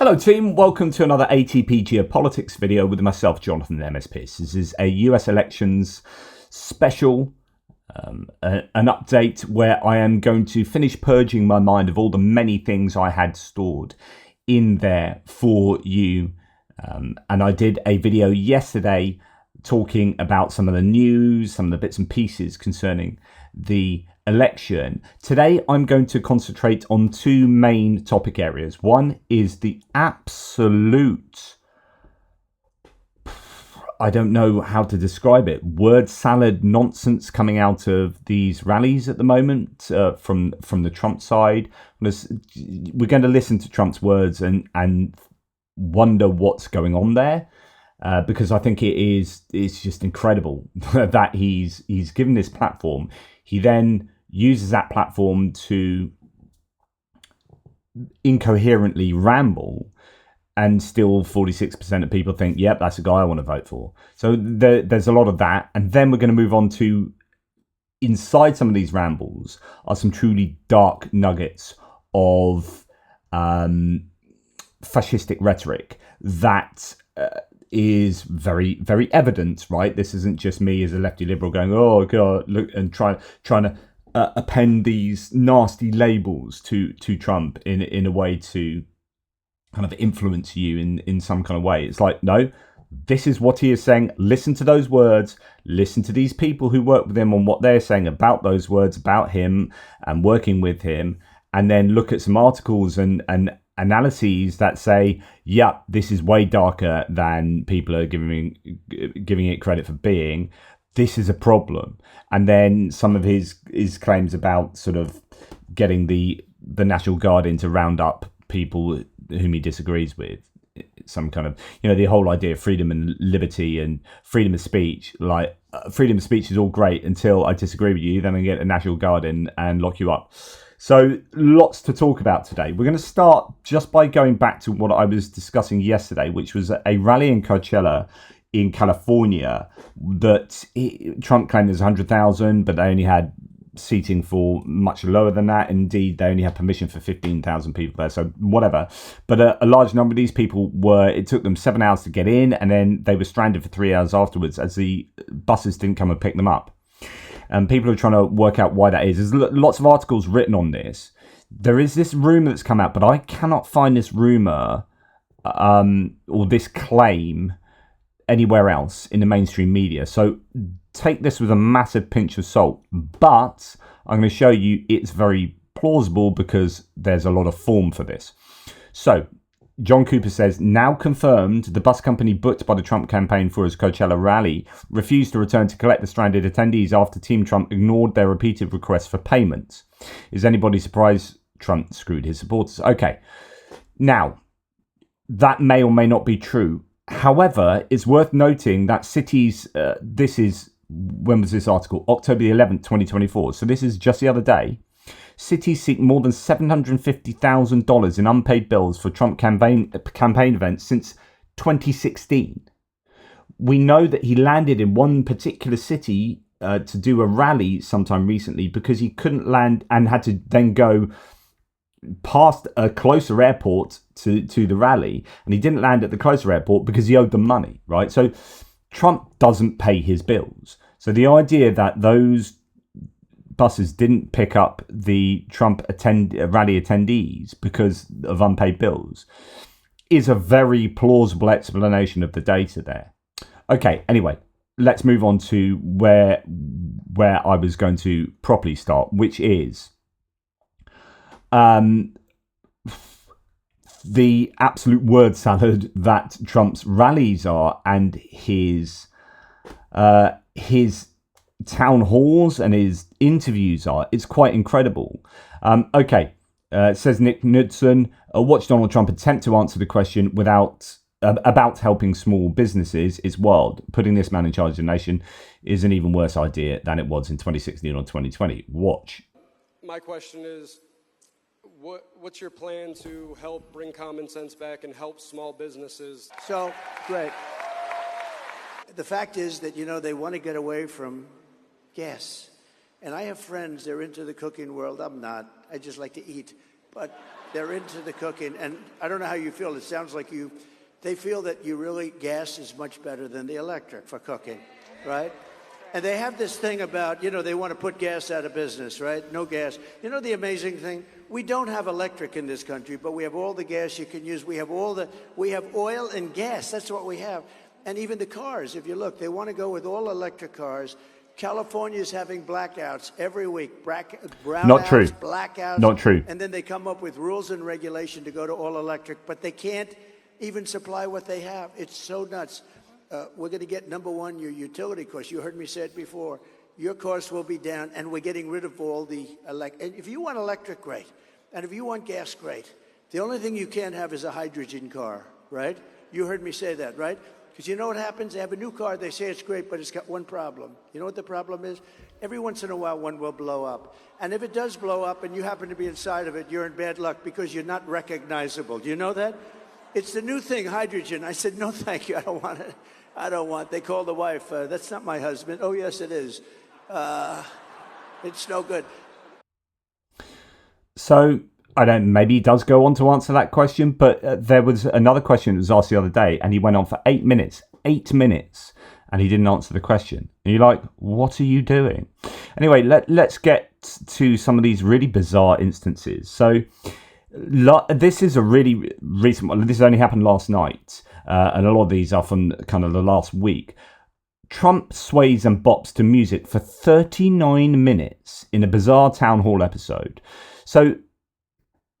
Hello team, welcome to another ATP Geopolitics video with myself, Jonathan M.S. Pearce. This is a US elections special, an update where I am going to finish purging my mind of all the many things I had stored in there for you. And I did a video yesterday talking about some of the news, some of the bits and pieces concerning the election. Today I'm going to concentrate on two main topic areas. One is the absolute, I don't know how to describe it, word salad nonsense coming out of these rallies at the moment from the Trump side. We're going to listen to Trump's words and wonder what's going on there. Because I think it's just incredible that he's given this platform. He then uses that platform to incoherently ramble, and still 46% of people think, yep, that's a guy I want to vote for. So there's a lot of that. And then we're going to move on to, inside some of these rambles are some truly dark nuggets of fascistic rhetoric that is very, very evident, right? This isn't just me as a lefty liberal going, oh God, look, and trying to append these nasty labels to Trump in a way to kind of influence you in some kind of way. It's like, no, this is what he is saying. Listen to those words. Listen to these people who work with him on what they're saying about those words, about him and working with him. And then look at some articles and analyses that say, yeah, this is way darker than people are giving it credit for being. This is a problem. And then some of his claims about sort of getting the National Guard in to round up people whom he disagrees with. Some kind of, the whole idea of freedom and liberty and freedom of speech. Like, freedom of speech is all great until I disagree with you, then I get the National Guard in and lock you up. So lots to talk about today. We're going to start just by going back to what I was discussing yesterday, which was a rally in Coachella in California that Trump claimed there's 100,000, but they only had seating for much lower than that. Indeed, they only had permission for 15,000 people there, so whatever. But a large number of these people it took them 7 hours to get in, and then they were stranded for 3 hours afterwards as the buses didn't come and pick them up. And people are trying to work out why that is. There's lots of articles written on this. There is this rumor that's come out, but I cannot find this rumor or this claim anywhere else in the mainstream media. So take this with a massive pinch of salt. But I'm going to show you it's very plausible because there's a lot of form for this. So John Cooper says, now confirmed, the bus company booked by the Trump campaign for his Coachella rally refused to return to collect the stranded attendees after Team Trump ignored their repeated requests for payments. Is anybody surprised Trump screwed his supporters? Okay, now, that may or may not be true. However, it's worth noting that cities, when was this article? October the 11th, 2024. So this is just the other day. Cities seek more than $750,000 in unpaid bills for Trump campaign events since 2016. We know that he landed in one particular city to do a rally sometime recently because he couldn't land and had to then go past a closer airport to the rally. And he didn't land at the closer airport because he owed them money, right? So Trump doesn't pay his bills. So the idea that those buses didn't pick up the Trump rally attendees because of unpaid bills is a very plausible explanation of the data there. Okay, anyway, let's move on to where I was going to properly start, which is the absolute word salad that Trump's rallies are and his town halls and his interviews are. It's quite incredible. Says Nick Knudsen, watch Donald Trump attempt to answer the question about helping small businesses is wild. Putting this man in charge of the nation is an even worse idea than it was in 2016 or 2020. Watch. My question is, what's your plan to help bring common sense back and help small businesses? So, great. The fact is that, they want to get away from gas. And I have friends, they're into the cooking world. I'm not. I just like to eat. But They're into the cooking. And I don't know how you feel. It sounds like they feel that gas is much better than the electric for cooking, right? And they have this thing about, they want to put gas out of business, right? No gas. The amazing thing? We don't have electric in this country, but we have all the gas you can use. We have oil and gas. That's what we have. And even the cars, if you look, they want to go with all electric cars. California is having blackouts every week. Brownouts, Not true. Blackouts. Not true. And then they come up with rules and regulation to go to all electric, but they can't even supply what they have. It's so nuts. We're going to get, number one, your utility costs. You heard me say it before. Your costs will be down, and we're getting rid of all the and if you want electric, great. And if you want gas, great. The only thing you can't have is a hydrogen car, right? You heard me say that, right? Because you know what happens? They have a new car, they say it's great, but it's got one problem. You know what the problem is? Every once in a while, one will blow up. And if it does blow up and you happen to be inside of it, you're in bad luck because you're not recognizable. Do you know that? It's the new thing, hydrogen. I said, no, thank you, I don't want it. They called the wife, that's not my husband. Oh, yes, it is. It's no good. So, I don't, maybe he does go on to answer that question, but there was another question that was asked the other day, and he went on for 8 minutes, and he didn't answer the question. And you're like, what are you doing? Anyway, let's get to some of these really bizarre instances. So, this is a really recent one. This only happened last night, and a lot of these are from kind of the last week. Trump sways and bops to music for 39 minutes in a bizarre town hall episode. So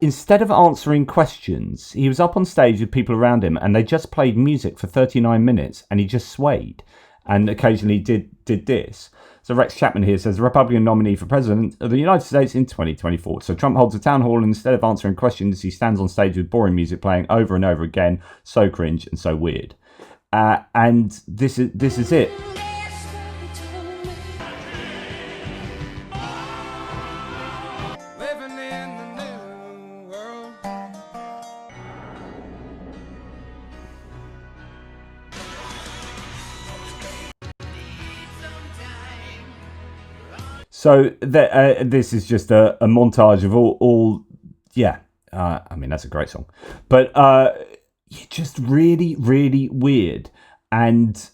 instead of answering questions, he was up on stage with people around him, and they just played music for 39 minutes, and he just swayed and occasionally did this. So Rex Chapman here says, the Republican nominee for president of the United States in 2024. So Trump holds a town hall, and instead of answering questions, he stands on stage with boring music playing over and over again. So cringe and so weird. And this is it. So this is just a montage of all I mean, that's a great song. But just really, really weird. And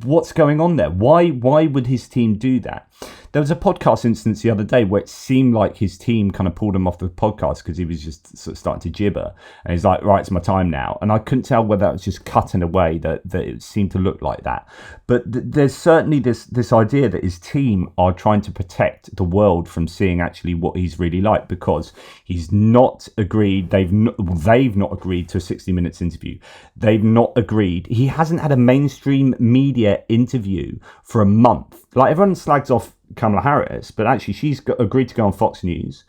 what's going on there? Why would his team do that? There was a podcast instance the other day where it seemed like his team kind of pulled him off the podcast because he was just sort of starting to gibber. And he's like, right, it's my time now. And I couldn't tell whether that was just cut in a way that it seemed to look like that. But there's certainly this idea that his team are trying to protect the world from seeing actually what he's really like, because he's not agreed. They've not agreed to a 60 Minutes interview. They've not agreed. He hasn't had a mainstream media interview for a month. Like, everyone slags off Kamala Harris, but actually she's agreed to go on Fox News.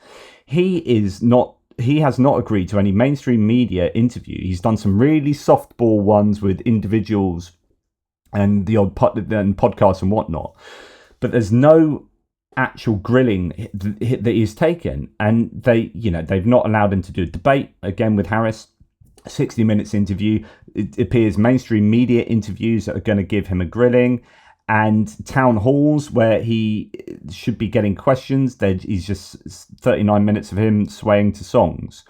He has not agreed to any mainstream media interview. He's done some really softball ones with individuals and the odd podcasts and whatnot, but there's no actual grilling that he's taken. And they've not allowed him to do a debate again with Harris. 60 Minutes interview. It appears mainstream media interviews that are going to give him a grilling, and town halls where he should be getting questions. He's just 39 minutes of him swaying to songs.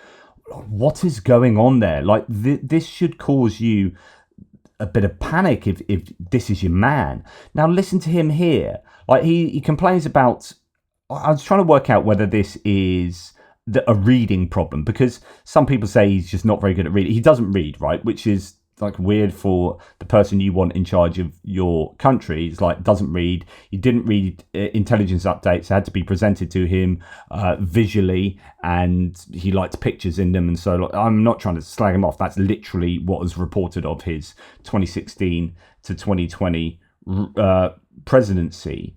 What is going on there? Like, this should cause you a bit of panic if this is your man. Now listen to him here. Like, he complains about. I was trying to work out whether this is a reading problem, because some people say he's just not very good at reading. He doesn't read, right? Which is like weird for the person you want in charge of your country. It's like, doesn't read. He didn't read intelligence updates. It had to be presented to him visually, and he liked pictures in them. And so I'm not trying to slag him off. That's literally what was reported of his 2016 to 2020 presidency.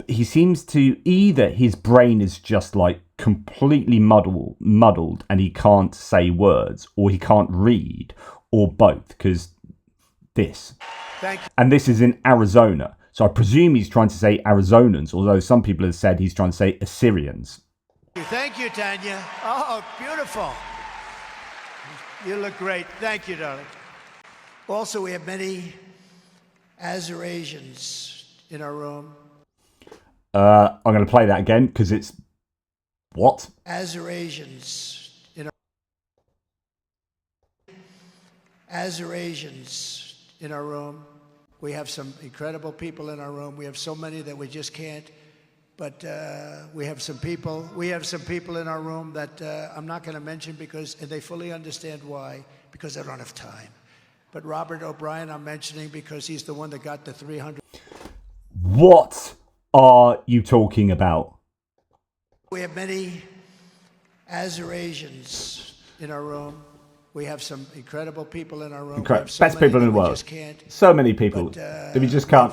He seems to, either his brain is just like completely muddled and he can't say words, or he can't read, or both, because this. Thank you. And this is in Arizona. So I presume he's trying to say Arizonans, although some people have said he's trying to say Assyrians. Thank you, Tanya. Oh, beautiful. You look great. Thank you, darling. Also, we have many Azerbaijans in our room. I'm going to play that again because it's What? As are Asians in our room. We have some incredible people in our room. We have so many that we just can't. But we have some people in our room that I'm not going to mention because they fully understand why, because I don't have time. But Robert O'Brien I'm mentioning because he's the one that got the 300. What are you talking about? We have many Asians in our room. We have some incredible people in our room. Best people in the world. So many people. That we just can't.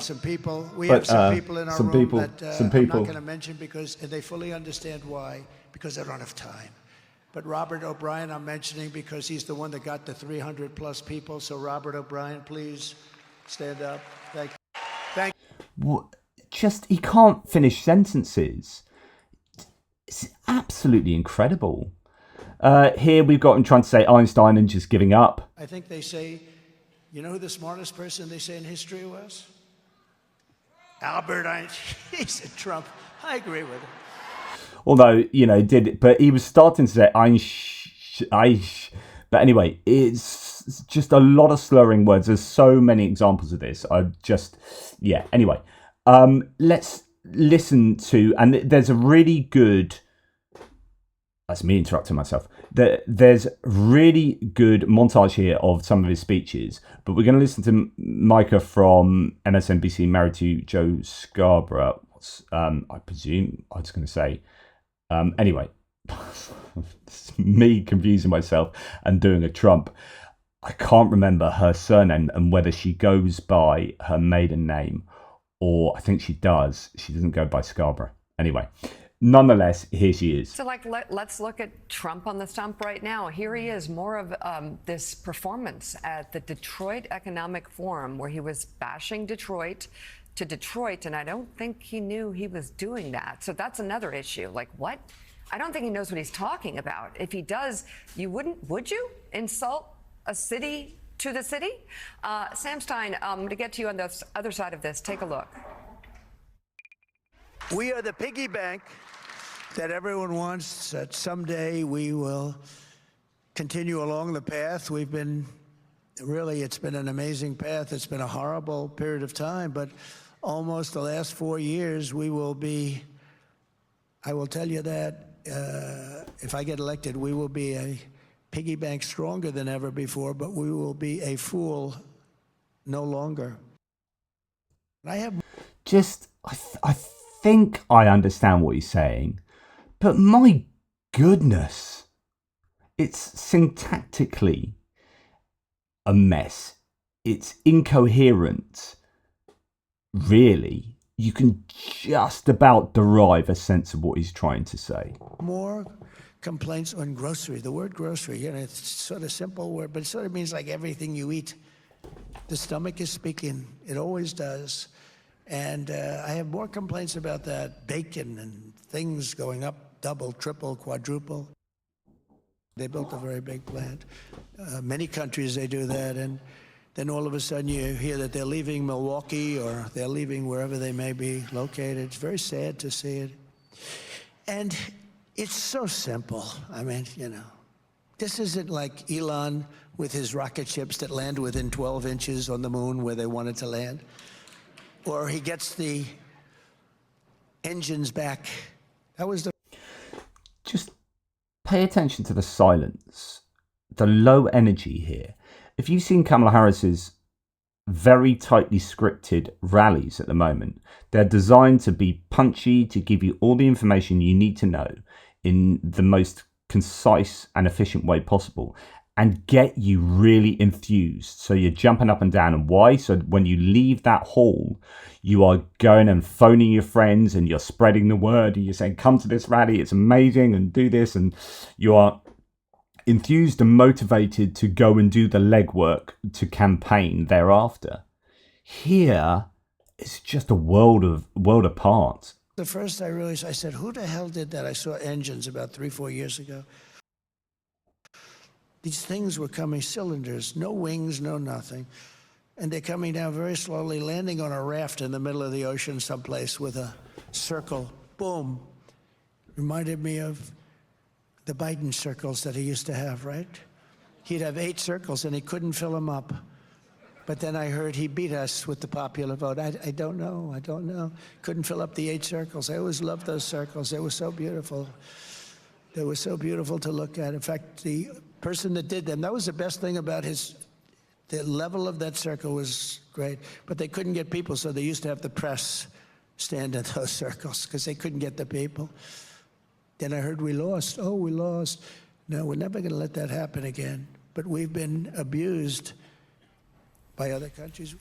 We have some people in our room that I'm not people. going to mention because they fully understand why, because I don't have time. But Robert O'Brien I'm mentioning because he's the one that got the 300 plus people. So Robert O'Brien, please stand up. Thank you. Thank you. Just, he can't finish sentences. It's absolutely incredible. Here we've got him trying to say Einstein and just giving up. I think they say, you know who the smartest person they say in history was? Albert Einstein. He said Trump. I agree with him. Although, but he was starting to say but anyway, it's just a lot of slurring words. There's so many examples of this. Anyway, let's listen to, and there's a really good, that's me interrupting myself. There's really good montage here of some of his speeches, but we're going to listen to Micah from MSNBC, married to Joe Scarborough. I presume I was going to say. Anyway, it's me confusing myself and doing a Trump. I can't remember her surname and whether she goes by her maiden name, or I think she does. She doesn't go by Scarborough. Anyway. Nonetheless, here she is. So, let's look at Trump on the stump right now. Here he is, more of this performance at the Detroit Economic Forum, where he was bashing Detroit, and I don't think he knew he was doing that. So that's another issue. Like, what? I don't think he knows what he's talking about. If he does, would you insult a city to the city? Sam Stein, to get to you on the other side of this, take a look. We are the piggy bank that everyone wants, that someday we will continue along the path. It's been an amazing path. It's been a horrible period of time, but almost the last 4 years, we will be, I will tell you that, if I get elected, we will be a piggy bank stronger than ever before, but we will be a fool no longer. I think I understand what he's saying, but my goodness, it's syntactically a mess. It's incoherent. Really, you can just about derive a sense of what he's trying to say. More complaints on grocery. The word grocery, it's sort of a simple word, but it sort of means like everything you eat. The stomach is speaking. It always does. And I have more complaints about that. Bacon and things going up, double, triple, quadruple. They built a very big plant. Many countries, they do that. And then all of a sudden you hear that they're leaving Milwaukee or they're leaving wherever they may be located. It's very sad to see it. And it's so simple. I mean, this isn't like Elon with his rocket ships that land within 12 inches on the moon where they wanted to land. Or he gets the engines back. That was the... Just pay attention to the silence, the low energy here. If you've seen Kamala Harris's very tightly scripted rallies at the moment, they're designed to be punchy, to give you all the information you need to know in the most concise and efficient way possible, and get you really enthused. So you're jumping up and down. And why? So when you leave that hall, you are going and phoning your friends and you're spreading the word and you're saying, come to this rally, it's amazing, and do this. And you are enthused and motivated to go and do the legwork to campaign thereafter. Here, it's just a world apart. The first I realized, I said, who the hell did that? I saw engines about 3-4 years ago. These things were coming, cylinders, no wings, no nothing. And they're coming down very slowly, landing on a raft in the middle of the ocean someplace with a circle, boom. Reminded me of the Biden circles that he used to have, right? He'd have 8 circles and he couldn't fill them up. But then I heard he beat us with the popular vote. I don't know. Couldn't fill up the 8 circles. I always loved those circles. They were so beautiful. They were so beautiful to look at. In fact, the person that did them, that was the best thing about the level of that circle was great. But they couldn't get people, so they used to have the press stand in those circles because they couldn't get the people. Then I heard we lost. Oh, we lost. No, we're never going to let that happen again. But we've been abused by other countries.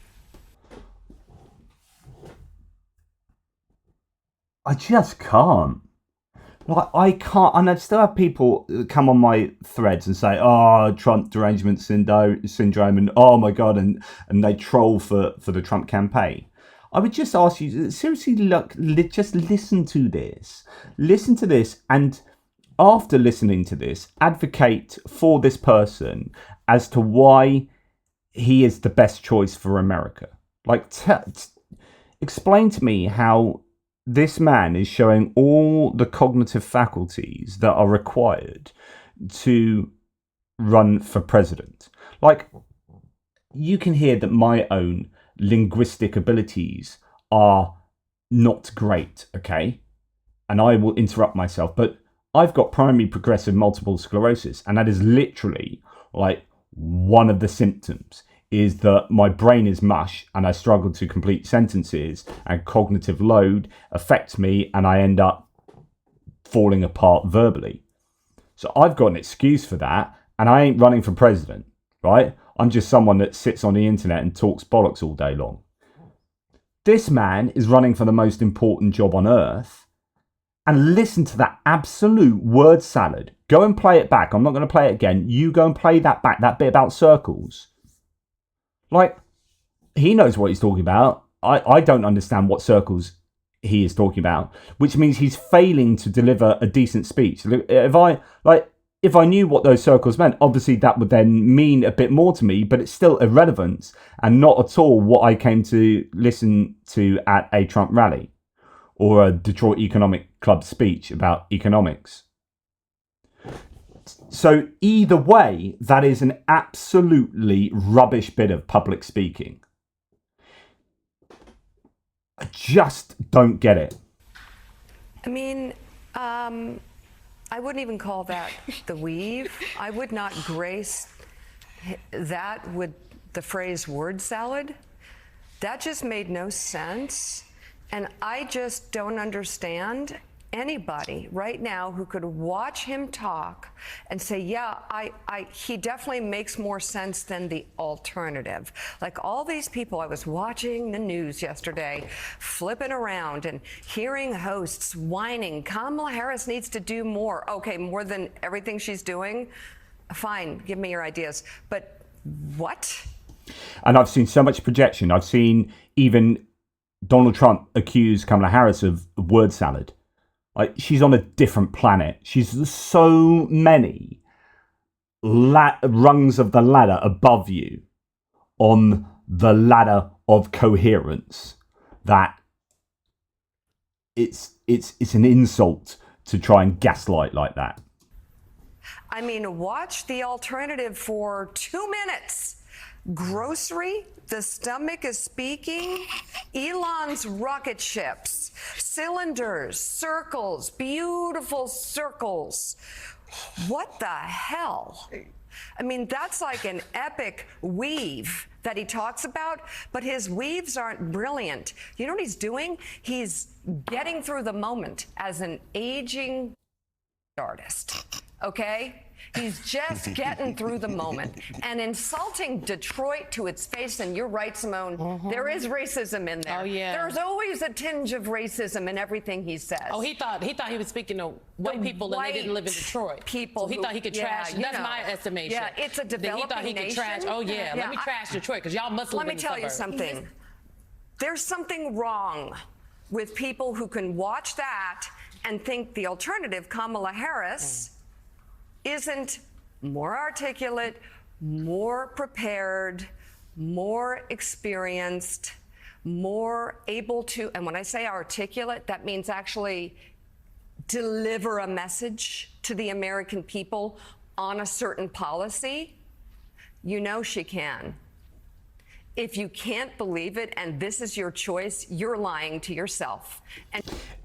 I just can't. Like, I can't. And I still have people come on my threads and say, oh, Trump derangement syndrome, and oh my God, and they troll for the Trump campaign. I would just ask you, seriously, look, just listen to this. Listen to this, and after listening to this, advocate for this person as to why he is the best choice for America. Like, explain to me how this man is showing all the cognitive faculties that are required to run for president. Like, you can hear that my own linguistic abilities are not great, okay? And I will interrupt myself, but I've got primary progressive multiple sclerosis, and that is literally like one of the symptoms is that my brain is mush and I struggle to complete sentences, and cognitive load affects me and I end up falling apart verbally. So I've got an excuse for that, and I ain't running for president, right? I'm just someone that sits on the internet and talks bollocks all day long. This man is running for the most important job on earth, and listen to that absolute word salad. Go and play it back. I'm not going to play it again. You go and play that back, that bit about circles. Like, he knows what he's talking about. I don't understand what circles he is talking about, which means he's failing to deliver a decent speech. If I knew what those circles meant, obviously that would then mean a bit more to me, but it's still irrelevant and not at all what I came to listen to at a Trump rally or a Detroit Economic Club speech about economics. So either way, that is an absolutely rubbish bit of public speaking. I just don't get it. I mean, I wouldn't even call that the weave. I would not grace that with the phrase word salad. That just made no sense. And I just don't understand anybody right now who could watch him talk and say, yeah, he definitely makes more sense than the alternative. Like all these people, I was watching the news yesterday, flipping around and hearing hosts whining, Kamala Harris needs to do more. Okay, more than everything she's doing? Fine, give me your ideas. But what? And I've seen so much projection. I've seen even Donald Trump accuse Kamala Harris of word salad. Like, she's on a different planet. She's so many rungs of the ladder above you on the ladder of coherence that it's an insult to try and gaslight like that. I mean, watch the alternative for 2 minutes. Grocery, the stomach is speaking. Elon's rocket ships, cylinders, circles, beautiful circles. What the hell? I mean, that's like an epic weave that he talks about, but his weaves aren't brilliant. You know what he's doing? He's getting through the moment as an aging artist, okay? He's just getting through the moment and insulting Detroit to its face. And you're right, Simone. There is racism in there. Oh, yeah. There's always a tinge of racism in everything he says. Oh, he thought he was speaking to white people and they didn't live in Detroit. People. So he thought he could trash. That's my estimation. Yeah, it's a developing He thought he could trash. Oh, yeah. Let me trash Detroit because y'all must live in the suburbs. Let me tell you something. There's something wrong with people who can watch that and think the alternative, Kamala Harris, isn't more articulate, more prepared, more experienced, more able to, and when I say articulate, that means actually deliver a message to the American people on a certain policy, you know she can. If you can't believe it and this is your choice, you're lying to yourself.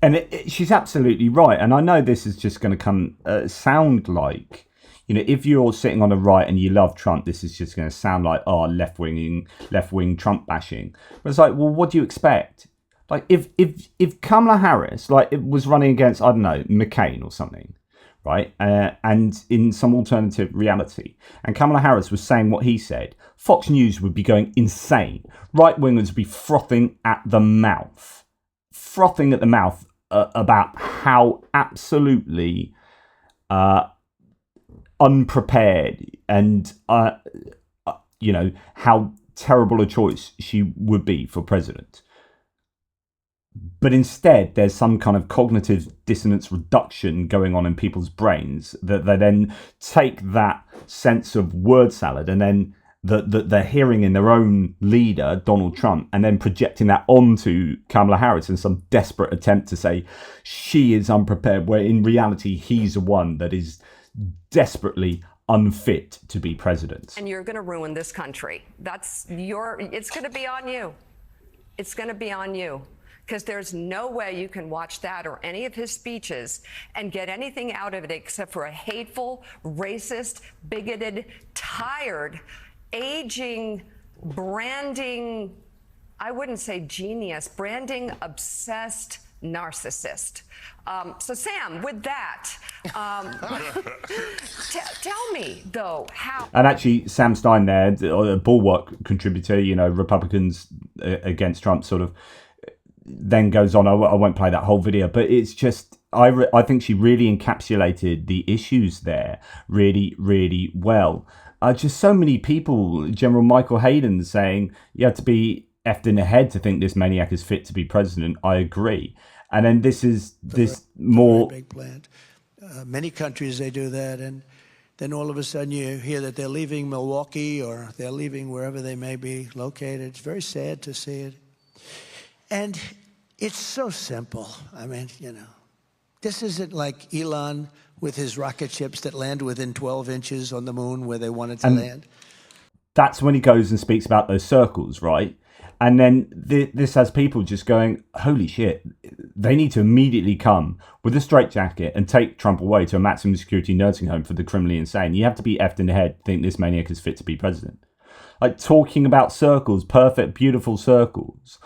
And she's absolutely right. And I know this is just going to sound like, if you're sitting on the right and you love Trump, this is just going to sound like, left-wing Trump bashing. But it's like, well, what do you expect? Like, if Kamala Harris, was running against, I don't know, McCain or something, right? And in some alternative reality, and Kamala Harris was saying what he said, Fox News would be going insane. Right-wingers would be frothing at the mouth about how absolutely unprepared and, how terrible a choice she would be for president. But instead, there's some kind of cognitive dissonance reduction going on in people's brains that they then take that sense of word salad and then that they're hearing in their own leader, Donald Trump, and then projecting that onto Kamala Harris in some desperate attempt to say she is unprepared, where in reality, he's the one that is desperately unfit to be president. And you're going to ruin this country. It's going to be on you. It's going to be on you. Because there's no way you can watch that or any of his speeches and get anything out of it except for a hateful, racist, bigoted, tired, aging, branding, I wouldn't say genius, branding obsessed narcissist. So Sam, with that, tell me though how. And actually, Sam Stein there, a Bulwark contributor, Republicans against Trump, sort of then goes on. I won't play that whole video, but it's just I think she really encapsulated the issues there really, really well. Just so many people, General Michael Hayden saying you have to be effed in the head to think this maniac is fit to be president. I agree. And then this more big plant. Many countries they do that, and then all of a sudden you hear that they're leaving Milwaukee or they're leaving wherever they may be located. It's very sad to see it. And it's so simple. I mean, this isn't like Elon with his rocket ships that land within 12 inches on the moon where they wanted to land. That's when he goes and speaks about those circles, right? And then this has people just going, holy shit, they need to immediately come with a straitjacket and take Trump away to a maximum security nursing home for the criminally insane. You have to be effed in the head to think this maniac is fit to be president. Like, talking about circles, perfect, beautiful circles.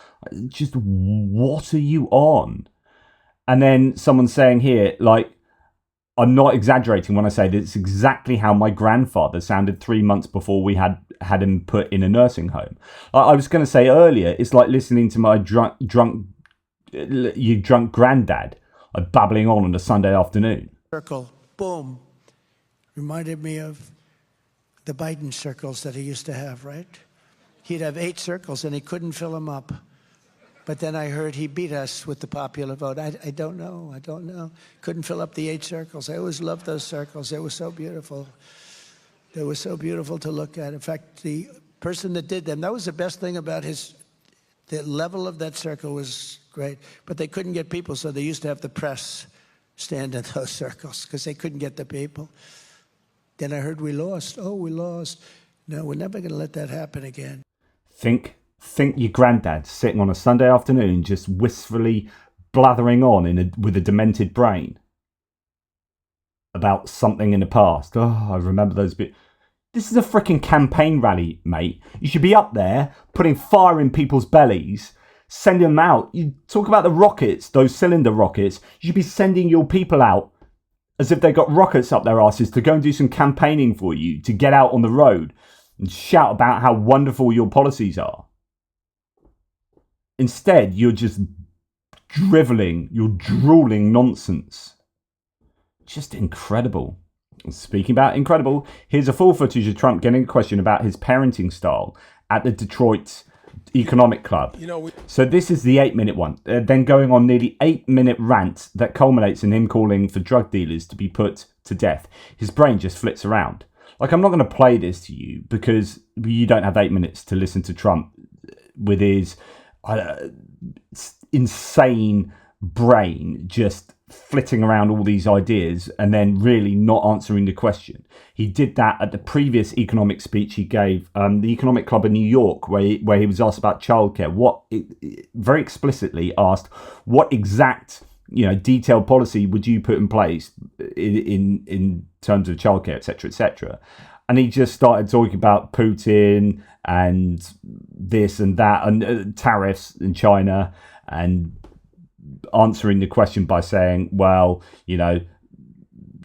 Just, what are you on? And then someone saying here, I'm not exaggerating when I say that it's exactly how my grandfather sounded 3 months before we had him put in a nursing home. I was going to say earlier, it's like listening to my drunk granddad babbling on a Sunday afternoon. Circle, boom. Reminded me of the Biden circles that he used to have, right? He'd have 8 circles and he couldn't fill them up. But then I heard he beat us with the popular vote. I don't know. Couldn't fill up the 8 circles. I always loved those circles. They were so beautiful. They were so beautiful to look at. In fact, the person that did them, that was the best thing about the level of that circle was great. But they couldn't get people, so they used to have the press stand in those circles because they couldn't get the people. Then I heard we lost. Oh, we lost. No, we're never going to let that happen again. Think your granddad sitting on a Sunday afternoon just wistfully blathering on with a demented brain about something in the past. Oh, I remember those bits. This is a freaking campaign rally, mate. You should be up there putting fire in people's bellies, sending them out. You talk about the rockets, those cylinder rockets. You should be sending your people out as if they got rockets up their asses to go and do some campaigning for you, to get out on the road and shout about how wonderful your policies are. Instead, you're just driveling, you're drooling nonsense. Just incredible. Speaking about incredible, here's a full footage of Trump getting a question about his parenting style at the Detroit Economic Club. So this is the 8-minute one, then going on nearly 8-minute rant that culminates in him calling for drug dealers to be put to death. His brain just flits around. I'm not going to play this to you because you don't have 8 minutes to listen to Trump with his insane brain just flitting around all these ideas and then really not answering the question. He did that at the previous economic speech he gave, the Economic Club in New York, where he was asked about childcare. Very explicitly asked, what exact detailed policy would you put in place in terms of childcare, etc., etc. And he just started talking about Putin and this and that and tariffs in China, and answering the question by saying, well,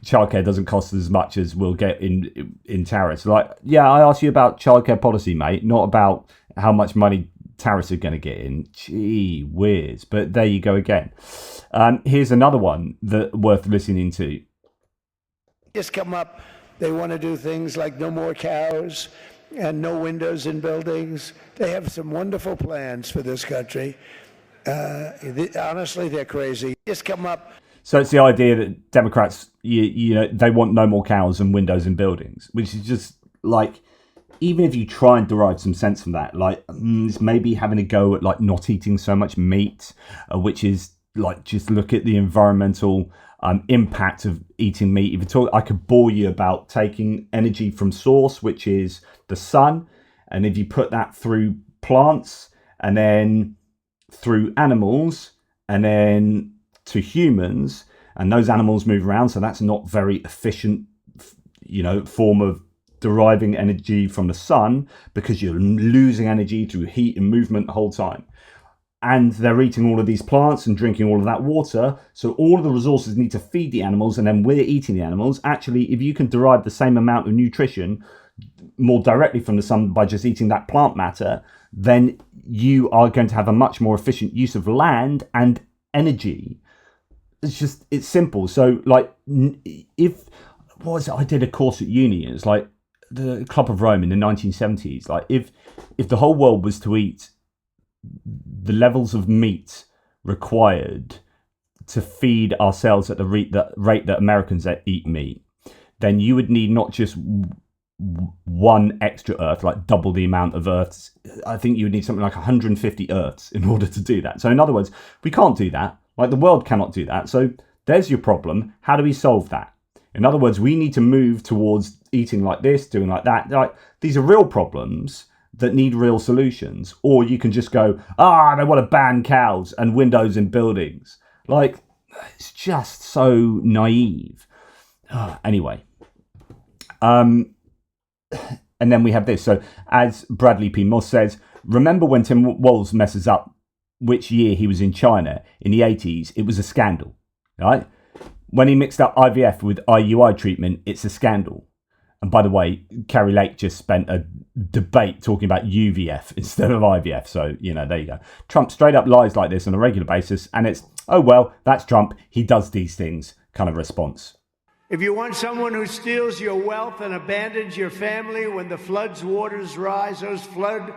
childcare doesn't cost as much as we'll get in tariffs. Like, yeah, I asked you about childcare policy, mate, not about how much money tariffs are going to get in. Gee whiz. But there you go again. Here's another one that worth listening to. Just come up, they want to do things like no more cows and no windows in buildings. They have some wonderful plans for this country. Honestly, they're crazy. Just come up. So it's the idea that Democrats, they want no more cows and windows in buildings, which is just like, even if you try and derive some sense from that, like it's maybe having a go at like not eating so much meat, which is like, just look at the environmental impact of eating meat. If you talk, I could bore you about taking energy from source, which is the sun, and if you put that through plants and then through animals and then to humans, and those animals move around, so that's not very efficient, form of deriving energy from the sun, because you're losing energy through heat and movement the whole time. And they're eating all of these plants and drinking all of that water, so all of the resources need to feed the animals, and then we're eating the animals. Actually, if you can derive the same amount of nutrition more directly from the sun by just eating that plant matter, then you are going to have a much more efficient use of land and energy. It's simple. So like, I did a course at uni, it's like the Club of Rome in the 1970s. Like if the whole world was to eat the levels of meat required to feed ourselves at the rate that Americans eat meat, then you would need not just one extra Earth, like double the amount of Earths. I think you would need something like 150 Earths in order to do that. So in other words, we can't do that. Like the world cannot do that. So there's your problem. How do we solve that? In other words, we need to move towards eating like this, doing like that. Like, these are real problems that need real solutions. Or you can just go, they want to ban cows and windows in buildings. Like, it's just so naive. Anyway. And then we have this. So as Bradley P. Moss says, remember when Tim Walz messes up which year he was in China in the 80s? It was a scandal, right? When he mixed up IVF with IUI treatment, it's a scandal. And by the way, Carrie Lake just spent a debate talking about UVF instead of IVF. So, there you go. Trump straight up lies like this on a regular basis. And it's, oh, well, that's Trump. He does these things kind of response. If you want someone who steals your wealth and abandons your family when the flood's waters rise, those flood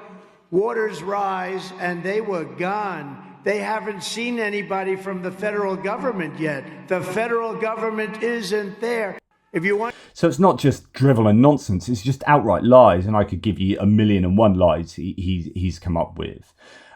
waters rise and they were gone. They haven't seen anybody from the federal government yet. The federal government isn't there. If you want... So it's not just drivel and nonsense, it's just outright lies. And I could give you 1,000,001 lies he's come up with.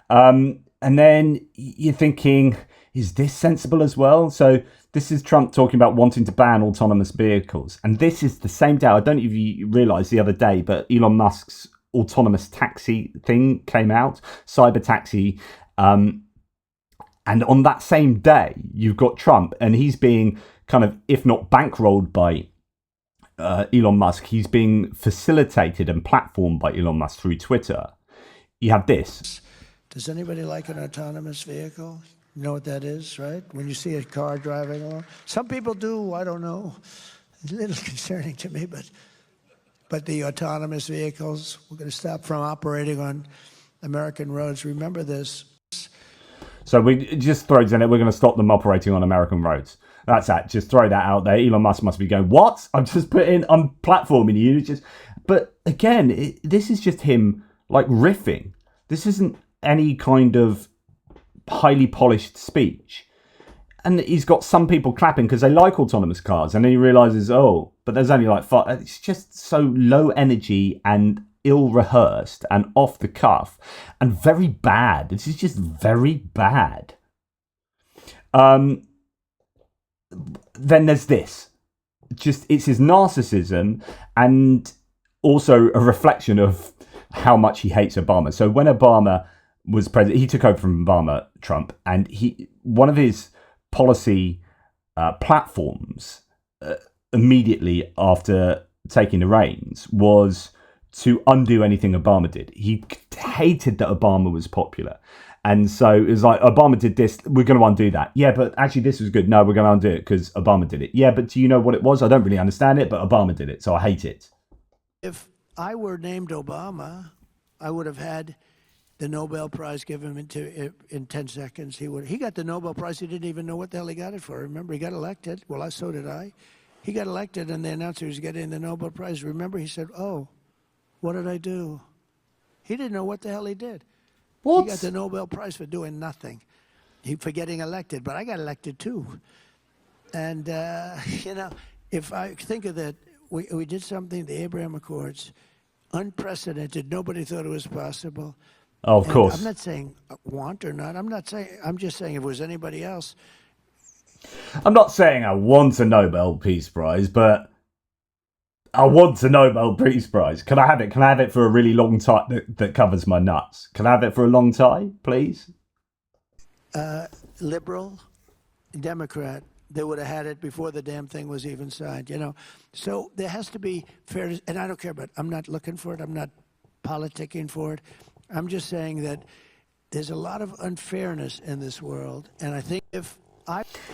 And then you're thinking, is this sensible as well? So this is Trump talking about wanting to ban autonomous vehicles. And this is the same day, I don't know if you realised the other day, but Elon Musk's autonomous taxi thing came out, cyber taxi. And on that same day, you've got Trump, and he's being kind of, if not bankrolled by Elon Musk, he's being facilitated and platformed by Elon Musk through Twitter. You have this. Does anybody like an autonomous vehicle? You know what that is, right? When you see a car driving along. Some people do, I don't know. It's a little concerning to me, but the autonomous vehicles, we're going to stop from operating on American roads. Remember this. So we just throws in it, we're going to stop them operating on American roads. That's that. Just throw that out there. Elon Musk must be going, what? I'm platforming you. But again, this is just him like riffing. This isn't any kind of highly polished speech. And he's got some people clapping because they like autonomous cars. And then he realizes, but there's only like 5. It's just so low energy and ill-rehearsed and off the cuff and very bad. This is just very bad. then there's this. Just it's his narcissism and also a reflection of how much he hates Obama. So when Obama was president, he took over from Trump, and one of his policy platforms immediately after taking the reins was to undo anything Obama did. He hated that Obama was popular. And so it was like, Obama did this, we're going to undo that. Yeah, but actually this was good. No, we're going to undo it because Obama did it. Yeah, but do you know what it was? I don't really understand it, but Obama did it, so I hate it. If I were named Obama, I would have had the Nobel Prize given in 10 seconds. He got the Nobel Prize. He didn't even know what the hell he got it for. Remember, he got elected. Well, so did I. He got elected, and they announced he was getting the Nobel Prize. Remember, he said, "Oh, what did I do?" He didn't know what the hell he did. What? He got the Nobel Prize for doing nothing. For getting elected, but I got elected too. And, if I think of that, we did something, the Abraham Accords, unprecedented. Nobody thought it was possible. Oh, of course. I'm not saying want or not. I'm just saying if it was anybody else. I'm not saying I want a Nobel Peace Prize, but I want a Nobel Peace Prize. Can I have it? Can I have it for a really long time that covers my nuts? Can I have it for a long time, please? Liberal, Democrat, they would have had it before the damn thing was even signed, So there has to be fairness, and I don't care, but I'm not looking for it. I'm not politicking for it. I'm just saying that there's a lot of unfairness in this world, and I think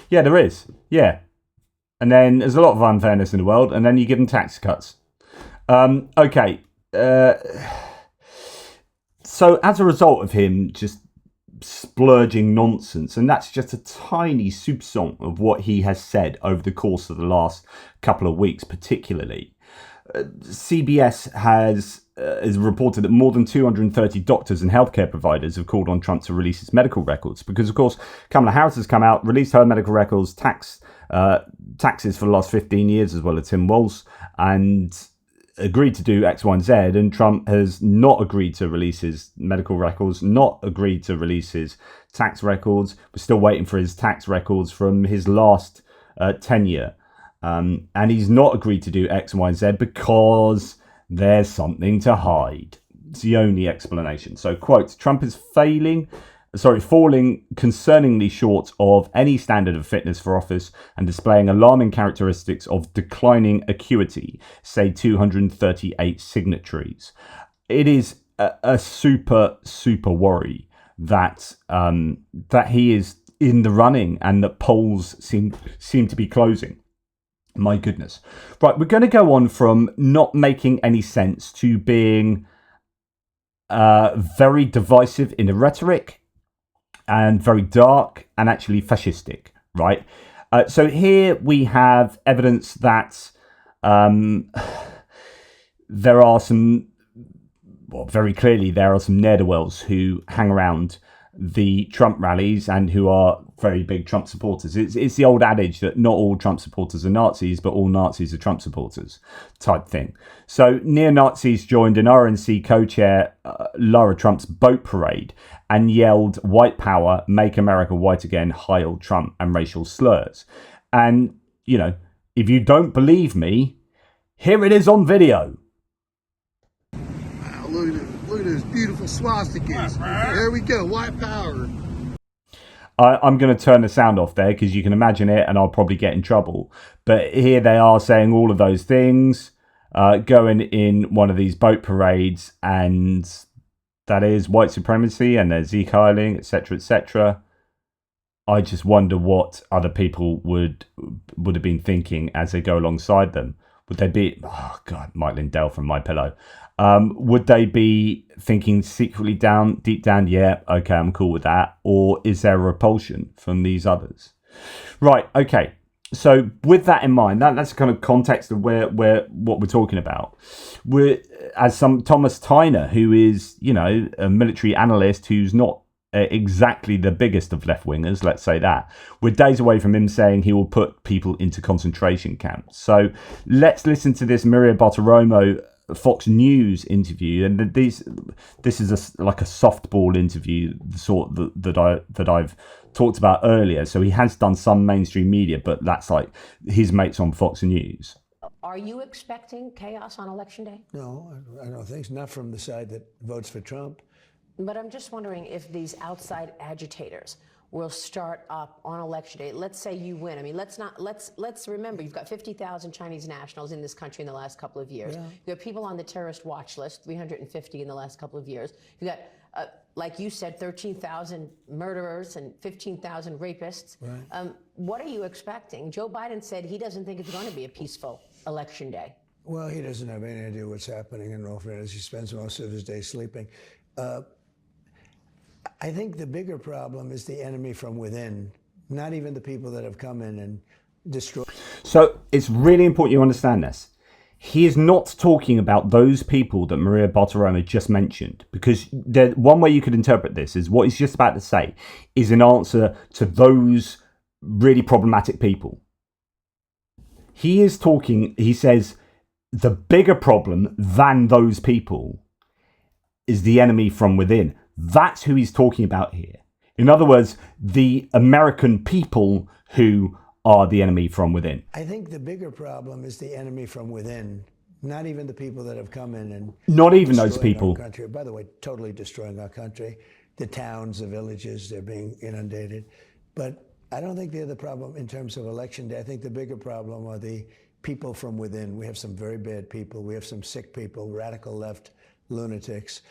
Yeah, there is. Yeah. And then there's a lot of unfairness in the world, and then you give them tax cuts. Okay. So as a result of him just splurging nonsense, and that's just a tiny soupçon of what he has said over the course of the last couple of weeks, particularly. CBS has reported that more than 230 doctors and healthcare providers have called on Trump to release his medical records because, of course, Kamala Harris has come out, released her medical records, taxes for the last 15 years, as well as Tim Walz, and agreed to do X, Y, and Z. And Trump has not agreed to release his medical records, not agreed to release his tax records. We're still waiting for his tax records from his last tenure. And he's not agreed to do X, Y, and Z because there's something to hide. It's the only explanation. So, quote, Trump is falling concerningly short of any standard of fitness for office and displaying alarming characteristics of declining acuity, say 238 signatories. It is a super worry that he is in the running and that polls seem to be closing. My goodness. Right, we're going to go on from not making any sense to being very divisive in the rhetoric and very dark and actually fascistic, right? So here we have evidence that there are some, very clearly there are some ne'er-do-wells who hang around the Trump rallies and who are very big Trump supporters. It's the old adage that not all Trump supporters are Nazis, but all Nazis are Trump supporters type thing. So neo-Nazis joined an RNC co-chair Lara Trump's boat parade and yelled white power, make America white again, Heil Trump, and racial slurs. And, if you don't believe me, here it is on video. Wow, look at those beautiful swastikas. There we go, white power. I'm going to turn the sound off there because you can imagine it and I'll probably get in trouble. But here they are saying all of those things, going in one of these boat parades, and that is white supremacy and they're Zeke-heiling, etc., etc. I just wonder what other people would have been thinking as they go alongside them. Would they be, oh God, Mike Lindell from My Pillow. Would they be thinking secretly deep down, yeah, okay, I'm cool with that? Or is there a repulsion from these others? Right, okay. So with that in mind, that's the kind of context of what we're talking about. As some Thomas Tyner, who is, a military analyst who's not exactly the biggest of left-wingers, let's say that. We're days away from him saying he will put people into concentration camps. So let's listen to this Maria Bartiromo Fox News interview, and this is like a softball interview, the sort that I've talked about earlier. So he has done some mainstream media, but that's like his mates on Fox News. Are you expecting chaos on Election Day? No, I don't think so. Not from the side that votes for Trump. But I'm just wondering if these outside agitators will start up on Election Day. Let's say you win. I mean, let's remember, you've got 50,000 Chinese nationals in this country in the last couple of years. Yeah. You have people on the terrorist watch list, 350 in the last couple of years. You got, like you said, 13,000 murderers and 15,000 rapists. Right. What are you expecting? Joe Biden said he doesn't think it's going to be a peaceful Election Day. Well, he doesn't have any idea what's happening in all fairness. He spends most of his day sleeping. I think the bigger problem is the enemy from within, not even the people that have come in and destroyed. So it's really important you understand this. He is not talking about those people that Maria Bartiromo just mentioned, because one way you could interpret this is what he's just about to say is an answer to those really problematic people. He says the bigger problem than those people is the enemy from within. That's who he's talking about here. In other words, the American people who are the enemy from within. I think the bigger problem is the enemy from within, not even the people that have come in and not even those people. Our country. By the way, totally destroying our country. The towns, the villages, they're being inundated. But I don't think they're the problem in terms of Election Day. I think the bigger problem are the people from within. We have some very bad people. We have some sick people, radical left lunatics.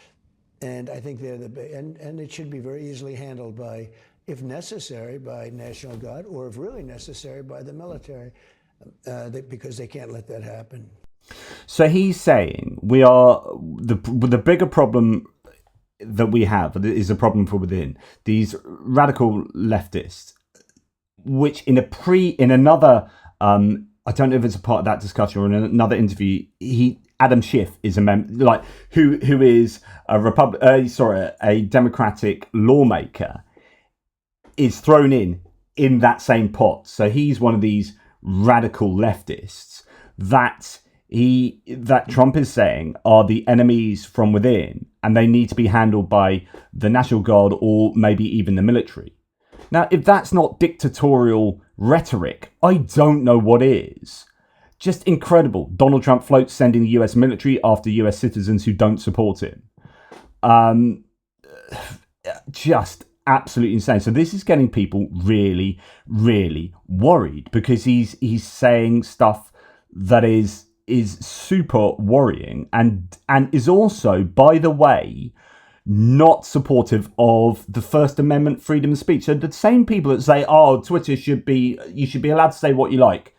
And I think they're and it should be very easily handled by, if necessary, by National Guard, or if really necessary, by the military, because they can't let that happen. So he's saying we are the bigger problem that we have is a problem from within. These radical leftists, which in another I don't know if it's a part of that discussion or in another interview, Adam Schiff is a member, who is a Democratic lawmaker, is thrown in that same pot. So he's one of these radical leftists that Trump is saying are the enemies from within, and they need to be handled by the National Guard or maybe even the military. Now, if that's not dictatorial rhetoric, I don't know what is. Just incredible. Donald Trump floats sending the US military after US citizens who don't support him. Just absolutely insane. So this is getting people really, really worried, because he's saying stuff that is super worrying and is also, by the way, not supportive of the First Amendment freedom of speech. So the same people that say, oh, Twitter you should be allowed to say what you like.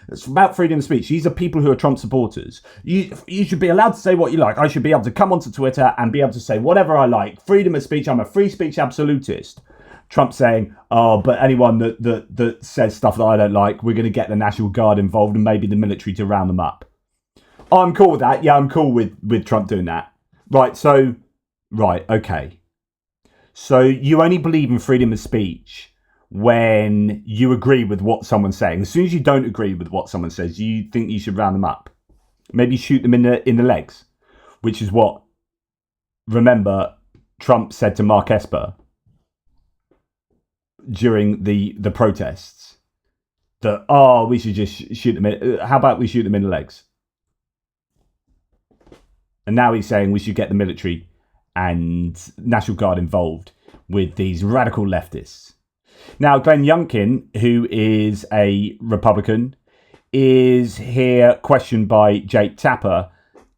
It's about freedom of speech. These are people who are Trump supporters. You should be allowed to say what you like. I should be able to come onto Twitter and be able to say whatever I like. Freedom of speech. I'm a free speech absolutist. Trump saying, oh, but anyone that says stuff that I don't like, we're going to get the National Guard involved and maybe the military to round them up. Oh, I'm cool with that. Yeah, I'm cool with Trump doing that. Right, okay. So you only believe in freedom of speech when you agree with what someone's saying. As soon as you don't agree with what someone says, you think you should round them up. Maybe shoot them in the legs, which is what, remember, Trump said to Mark Esper during the protests. That, we should just shoot them in. How about we shoot them in the legs? And now he's saying we should get the military and National Guard involved with these radical leftists. Now, Glenn Youngkin, who is a Republican, is here questioned by Jake Tapper,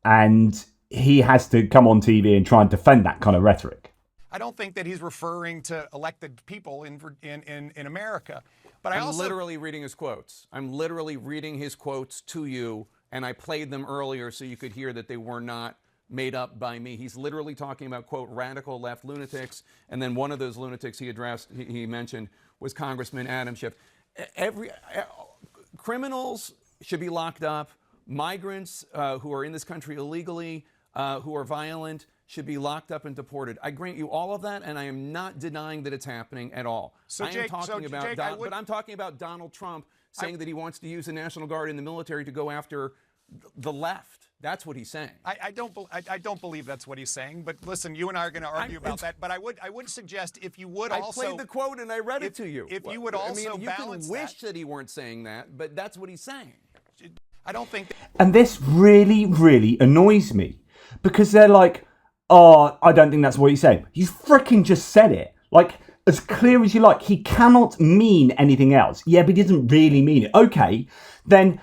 and he has to come on TV and try and defend that kind of rhetoric. I don't think that he's referring to elected people in America. But I'm literally reading his quotes. I'm literally reading his quotes to you, and I played them earlier so you could hear that they were not made up by me. He's literally talking about, quote, radical left lunatics. And then one of those lunatics he mentioned was Congressman Adam Schiff. Criminals should be locked up. Migrants who are in this country illegally, who are violent, should be locked up and deported. I grant you all of that, and I am not denying that it's happening at all. So, but I'm talking about Donald Trump saying that he wants to use the National Guard and the military to go after the left. That's what he's saying. I don't believe that's what he's saying. But listen, you and I are going to argue about that. But I would suggest if you would also. I played the quote and I read it to you. If you would also you balance can wish that he weren't saying that, but that's what he's saying. I don't think. And this really, really annoys me because they're like, oh, I don't think that's what he's saying. He's freaking just said it. Like, as clear as you like. He cannot mean anything else. Yeah, but he doesn't really mean it. Okay, then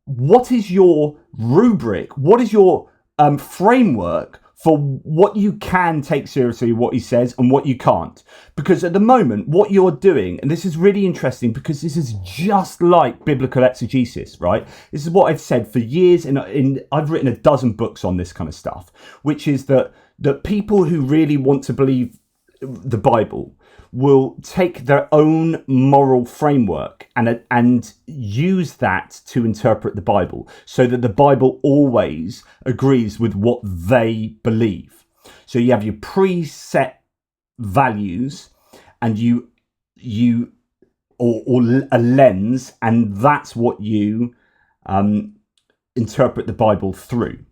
what is your rubric? What is your framework for what you can take seriously, what he says, and what you can't? Because at the moment, what you're doing, and this is really interesting because this is just like biblical exegesis, right? This is what I've said for years, and I've written a dozen books on this kind of stuff, which is that people who really want to believe the Bible will take their own moral framework and use that to interpret the Bible so that the Bible always agrees with what they believe. So you have your preset values and or a lens, and that's what you interpret the Bible through.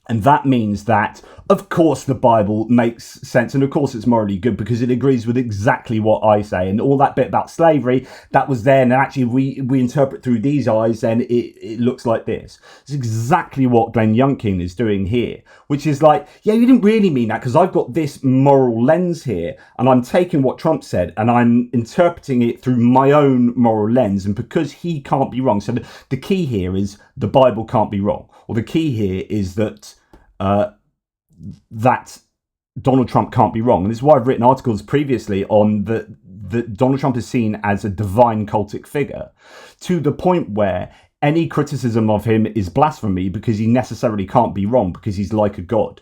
And that means that, of course, the Bible makes sense. And of course, it's morally good because it agrees with exactly what I say. And all that bit about slavery, that was there. And actually, we interpret through these eyes, then it looks like this. It's exactly what Glenn Youngkin is doing here, which is like, yeah, you didn't really mean that because I've got this moral lens here. And I'm taking what Trump said and I'm interpreting it through my own moral lens. And because he can't be wrong. So the key here is the Bible can't be wrong. Or the key here is that that Donald Trump can't be wrong. And this is why I've written articles previously on that Donald Trump is seen as a divine cultic figure, to the point where any criticism of him is blasphemy because he necessarily can't be wrong because he's like a god,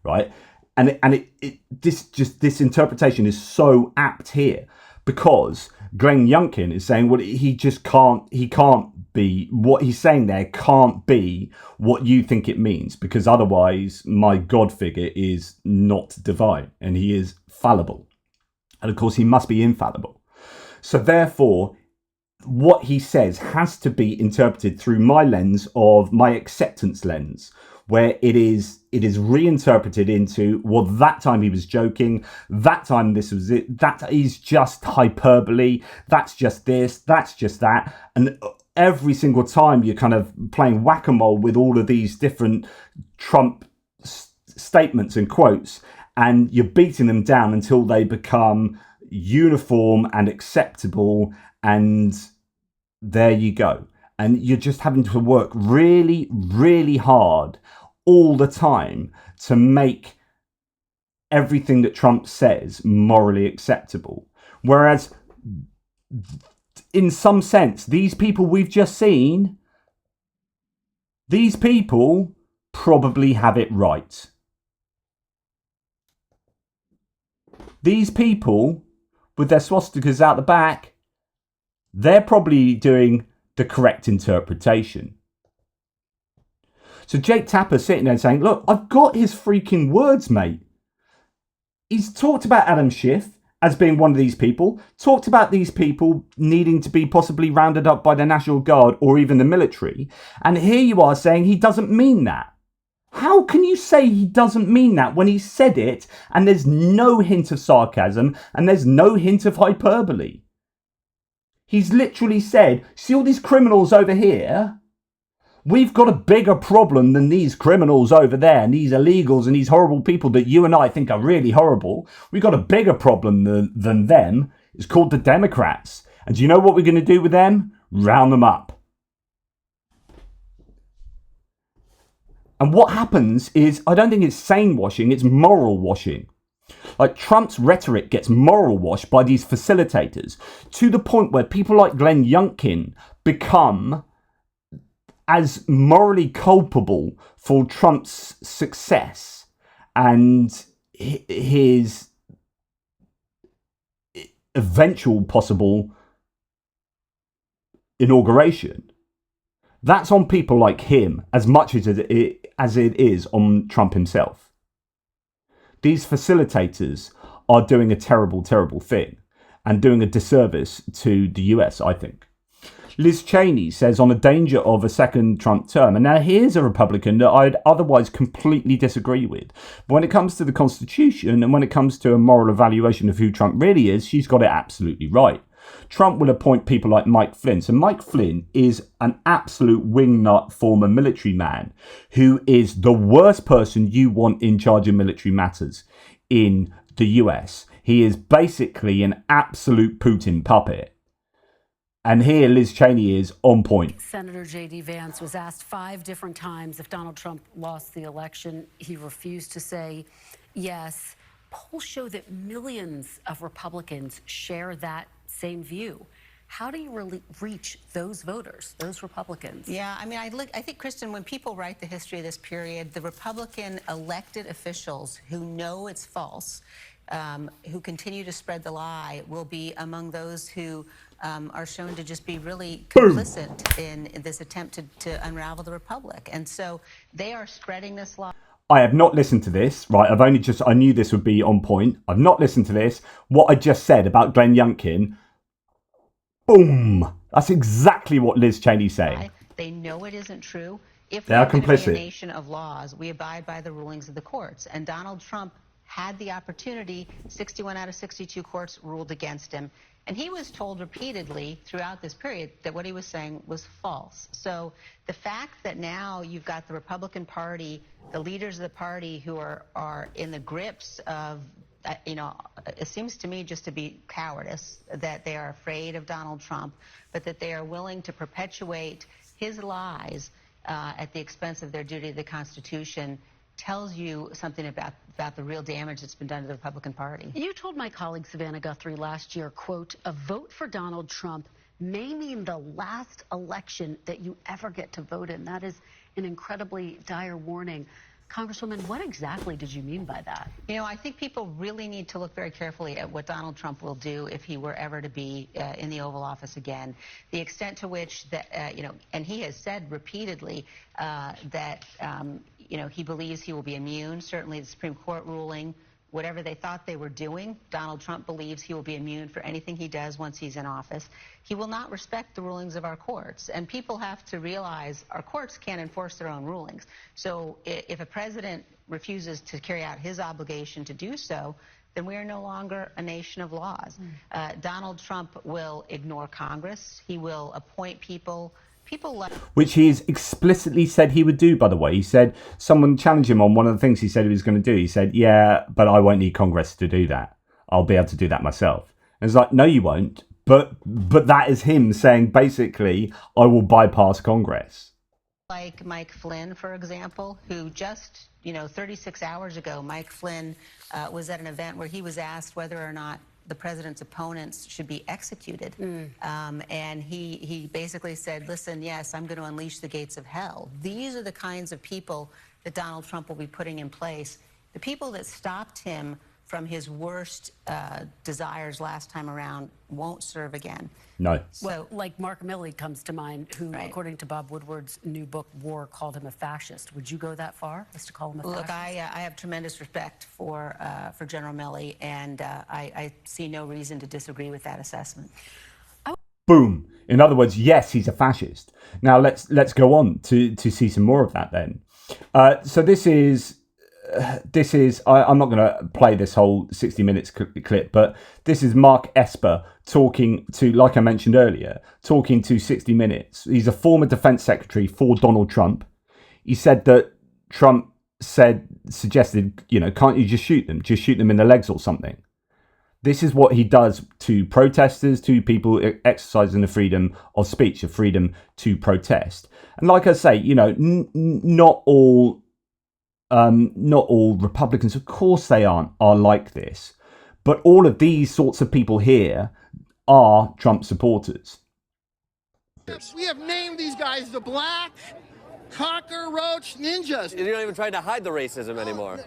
right? And this interpretation is so apt here because Glenn Youngkin is saying, well, he can't be, what he's saying there can't be what you think it means, because otherwise my God figure is not divine and he is fallible. And of course he must be infallible. So therefore, what he says has to be interpreted through my lens of my acceptance lens, where it is reinterpreted into, well, that time he was joking, that time this was it, that is just hyperbole, that's just this, that's just that. And every single time you're kind of playing whack-a-mole with all of these different Trump statements and quotes, and you're beating them down until they become uniform and acceptable, and there you go. And you're just having to work really, really hard all the time to make everything that Trump says morally acceptable. Whereas, in some sense, these people we've just seen, these people probably have it right. These people with their swastikas out the back, they're probably doing the correct interpretation. So Jake Tapper's sitting there saying, look, I've got his freaking words, mate. He's talked about Adam Schiff as being one of these people, talked about these people needing to be possibly rounded up by the National Guard or even the military. And here you are saying he doesn't mean that. How can you say he doesn't mean that when he said it and there's no hint of sarcasm and there's no hint of hyperbole? He's literally said, see all these criminals over here? We've got a bigger problem than these criminals over there and these illegals and these horrible people that you and I think are really horrible. We've got a bigger problem than them. It's called the Democrats. And do you know what we're going to do with them? Round them up. And what happens is, I don't think it's sane washing, it's moral washing. Like Trump's rhetoric gets moral washed by these facilitators to the point where people like Glenn Youngkin become as morally culpable for Trump's success and his eventual possible inauguration. That's on people like him as much as it is on Trump himself. These facilitators are doing a terrible, terrible thing and doing a disservice to the US, I think. Liz Cheney says on the danger of a second Trump term. And now here's a Republican that I'd otherwise completely disagree with. But when it comes to the Constitution and when it comes to a moral evaluation of who Trump really is, she's got it absolutely right. Trump will appoint people like Mike Flynn. So Mike Flynn is an absolute wingnut former military man who is the worst person you want in charge of military matters in the US. He is basically an absolute Putin puppet. And here Liz Cheney is on point. Senator J.D. Vance was asked 5 different times if Donald Trump lost the election. He refused to say yes. Polls show that millions of Republicans share that same view. How do you really reach those voters, those Republicans? Yeah, I mean, I think, Kristen, when people write the history of this period, the Republican elected officials who know it's false, who continue to spread the lie, will be among those who are shown to just be really complicit in this attempt to unravel the republic. And so they are spreading this lie. I have not listened to this, right? I knew this would be on point. I've not listened to this. What I just said about Glenn Youngkin, boom. That's exactly what Liz Cheney's saying. They know it isn't true. If they are we're complicit. A nation of laws, we abide by the rulings of the courts. And Donald Trump had the opportunity. 61 out of 62 courts ruled against him. And he was told repeatedly throughout this period that what he was saying was false. So the fact that now you've got the Republican Party, the leaders of the party who are in the grips of, it seems to me just to be cowardice, that they are afraid of Donald Trump, but that they are willing to perpetuate his lies at the expense of their duty to the Constitution, tells you something about the real damage that's been done to the Republican Party. You told my colleague Savannah Guthrie last year, quote, a vote for Donald Trump may mean the last election that you ever get to vote in. That is an incredibly dire warning. Congresswoman, what exactly did you mean by that? You know, I think people really need to look very carefully at what Donald Trump will do if he were ever to be in the Oval Office again. The extent to which that, and he has said repeatedly that, he believes he will be immune. Certainly the Supreme Court ruling, whatever they thought they were doing, Donald Trump believes he will be immune for anything he does once he's in office. He will not respect the rulings of our courts. And people have to realize our courts can't enforce their own rulings. So if a president refuses to carry out his obligation to do so, then we are no longer a nation of laws. Donald Trump will ignore Congress. He will appoint people like... Which he's explicitly said he would do, by the way. He said, someone challenged him on one of the things he said he was going to do. He said, yeah, but I won't need Congress to do that. I'll be able to do that myself. And it's like, no, you won't. But that is him saying, basically, I will bypass Congress. Like Mike Flynn, for example, who just, 36 hours ago, Mike Flynn was at an event where he was asked whether or not the president's opponents should be executed. And he basically said, listen, yes, I'm going to unleash the gates of hell. These are the kinds of people that Donald Trump will be putting in place. The people that stopped him from his worst desires last time around won't serve again. No. Well, like Mark Milley comes to mind, who, according to Bob Woodward's new book, War, called him a fascist. Would you go that far as to call him a fascist? Look, I have tremendous respect for General Milley, and I see no reason to disagree with that assessment. Boom. In other words, yes, he's a fascist. Now let's go on to see some more of that then. So this is I'm not going to play this whole 60 minutes clip, but this is Mark Esper talking to, like I mentioned earlier, talking to 60 Minutes. He's a former defense secretary for Donald Trump. He said that Trump suggested, can't you just shoot them in the legs or something? This is what he does to protesters, to people exercising the freedom of speech, the freedom to protest. And like I say, not all Republicans, of course they are like this, but all of these sorts of people here are Trump supporters. We have named these guys the black cockroach ninjas. You're not even trying to hide the racism anymore.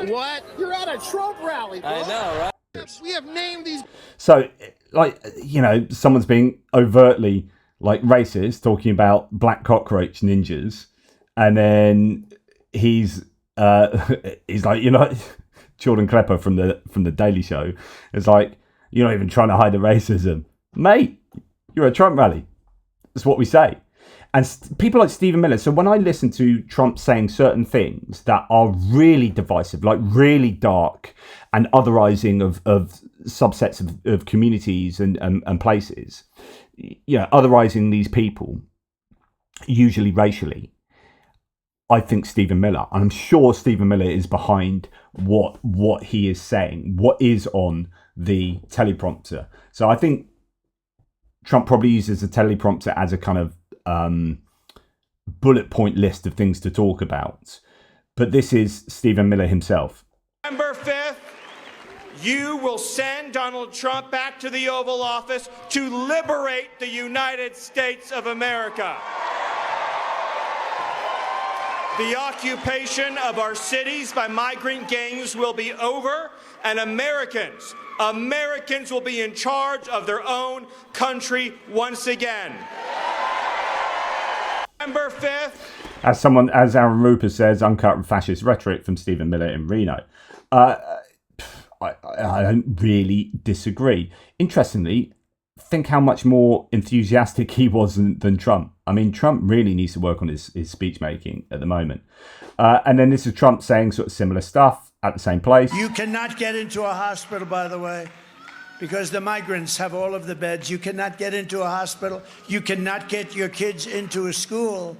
What? You're at a Trump rally, bro. I know, right? We have named these... So, someone's being overtly, racist, talking about black cockroach ninjas, and then he's like, Jordan Klepper from the Daily Show is like, you're not even trying to hide the racism, mate. You're a Trump rally. That's what we say. And people like Stephen Miller. So when I listen to Trump saying certain things that are really divisive, like really dark and otherizing of subsets of communities and places, otherizing these people, usually racially, I think Stephen Miller, and I'm sure Stephen Miller is behind what he is saying, what is on the teleprompter. So I think Trump probably uses the teleprompter as a kind of bullet point list of things to talk about. But this is Stephen Miller himself. November 5th, you will send Donald Trump back to the Oval Office to liberate the United States of America. The occupation of our cities by migrant gangs will be over, and Americans will be in charge of their own country once again. November 5th. As Aaron Rupert says, uncut fascist rhetoric from Stephen Miller in Reno. I don't really disagree. Interestingly, think how much more enthusiastic he was than Trump. I mean, Trump really needs to work on his speech making at the moment. And then this is Trump saying sort of similar stuff at the same place. You cannot get into a hospital, by the way, because the migrants have all of the beds. You cannot get into a hospital. You cannot get your kids into a school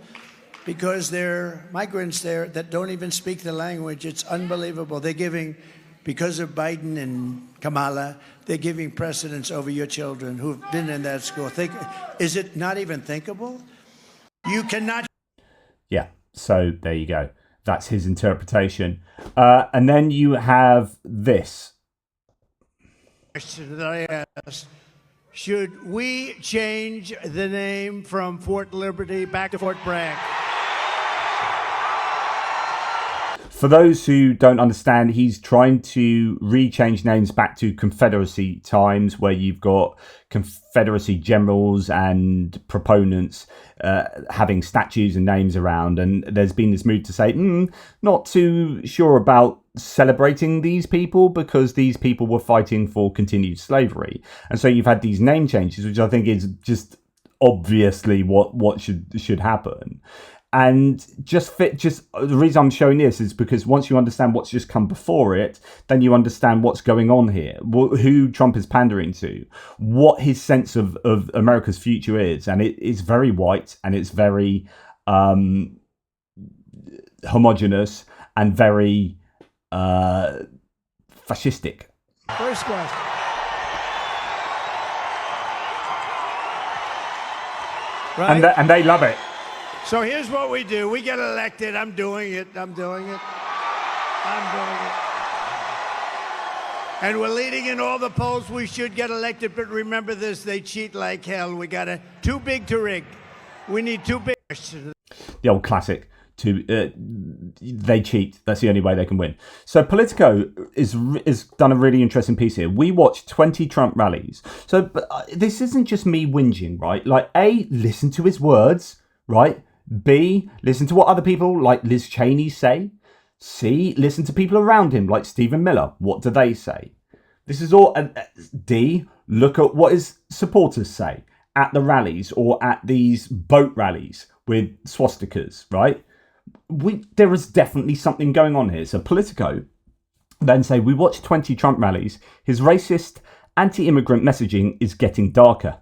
because there are migrants there that don't even speak the language. It's unbelievable. They're giving, because of Biden and Kamala, they're giving precedence over your children who've been in that school. Is it not even thinkable? You cannot. Yeah, so there you go. That's his interpretation. And then you have this. Question that I asked. Should we change the name from Fort Liberty back to Fort Bragg? For those who don't understand, he's trying to rechange names back to Confederacy times, where you've got Confederacy generals and proponents having statues and names around. And there's been this move to say, not too sure about celebrating these people because these people were fighting for continued slavery. And so you've had these name changes, which I think is just obviously what should happen. And just the reason I'm showing this is because once you understand what's just come before it, then you understand what's going on here, who Trump is pandering to, what his sense of America's future is. And it is very white, and it's very homogenous and very fascistic. First question. Right. And they love it. So here's what we do. We get elected. I'm doing it. And we're leading in all the polls. We should get elected. But remember this, they cheat like hell. We got too big to rig. We need too big. The old classic. They cheat. That's the only way they can win. So Politico is done a really interesting piece here. We watched 20 Trump rallies. So this isn't just me whinging, right? Like, A, listen to his words, right? B, listen to what other people like Liz Cheney say. C, listen to people around him like Stephen Miller. What do they say? This is all. D, look at what his supporters say at the rallies or at these boat rallies with swastikas, right? There is definitely something going on here. So Politico then say, we watched 20 Trump rallies. His racist, anti-immigrant messaging is getting darker.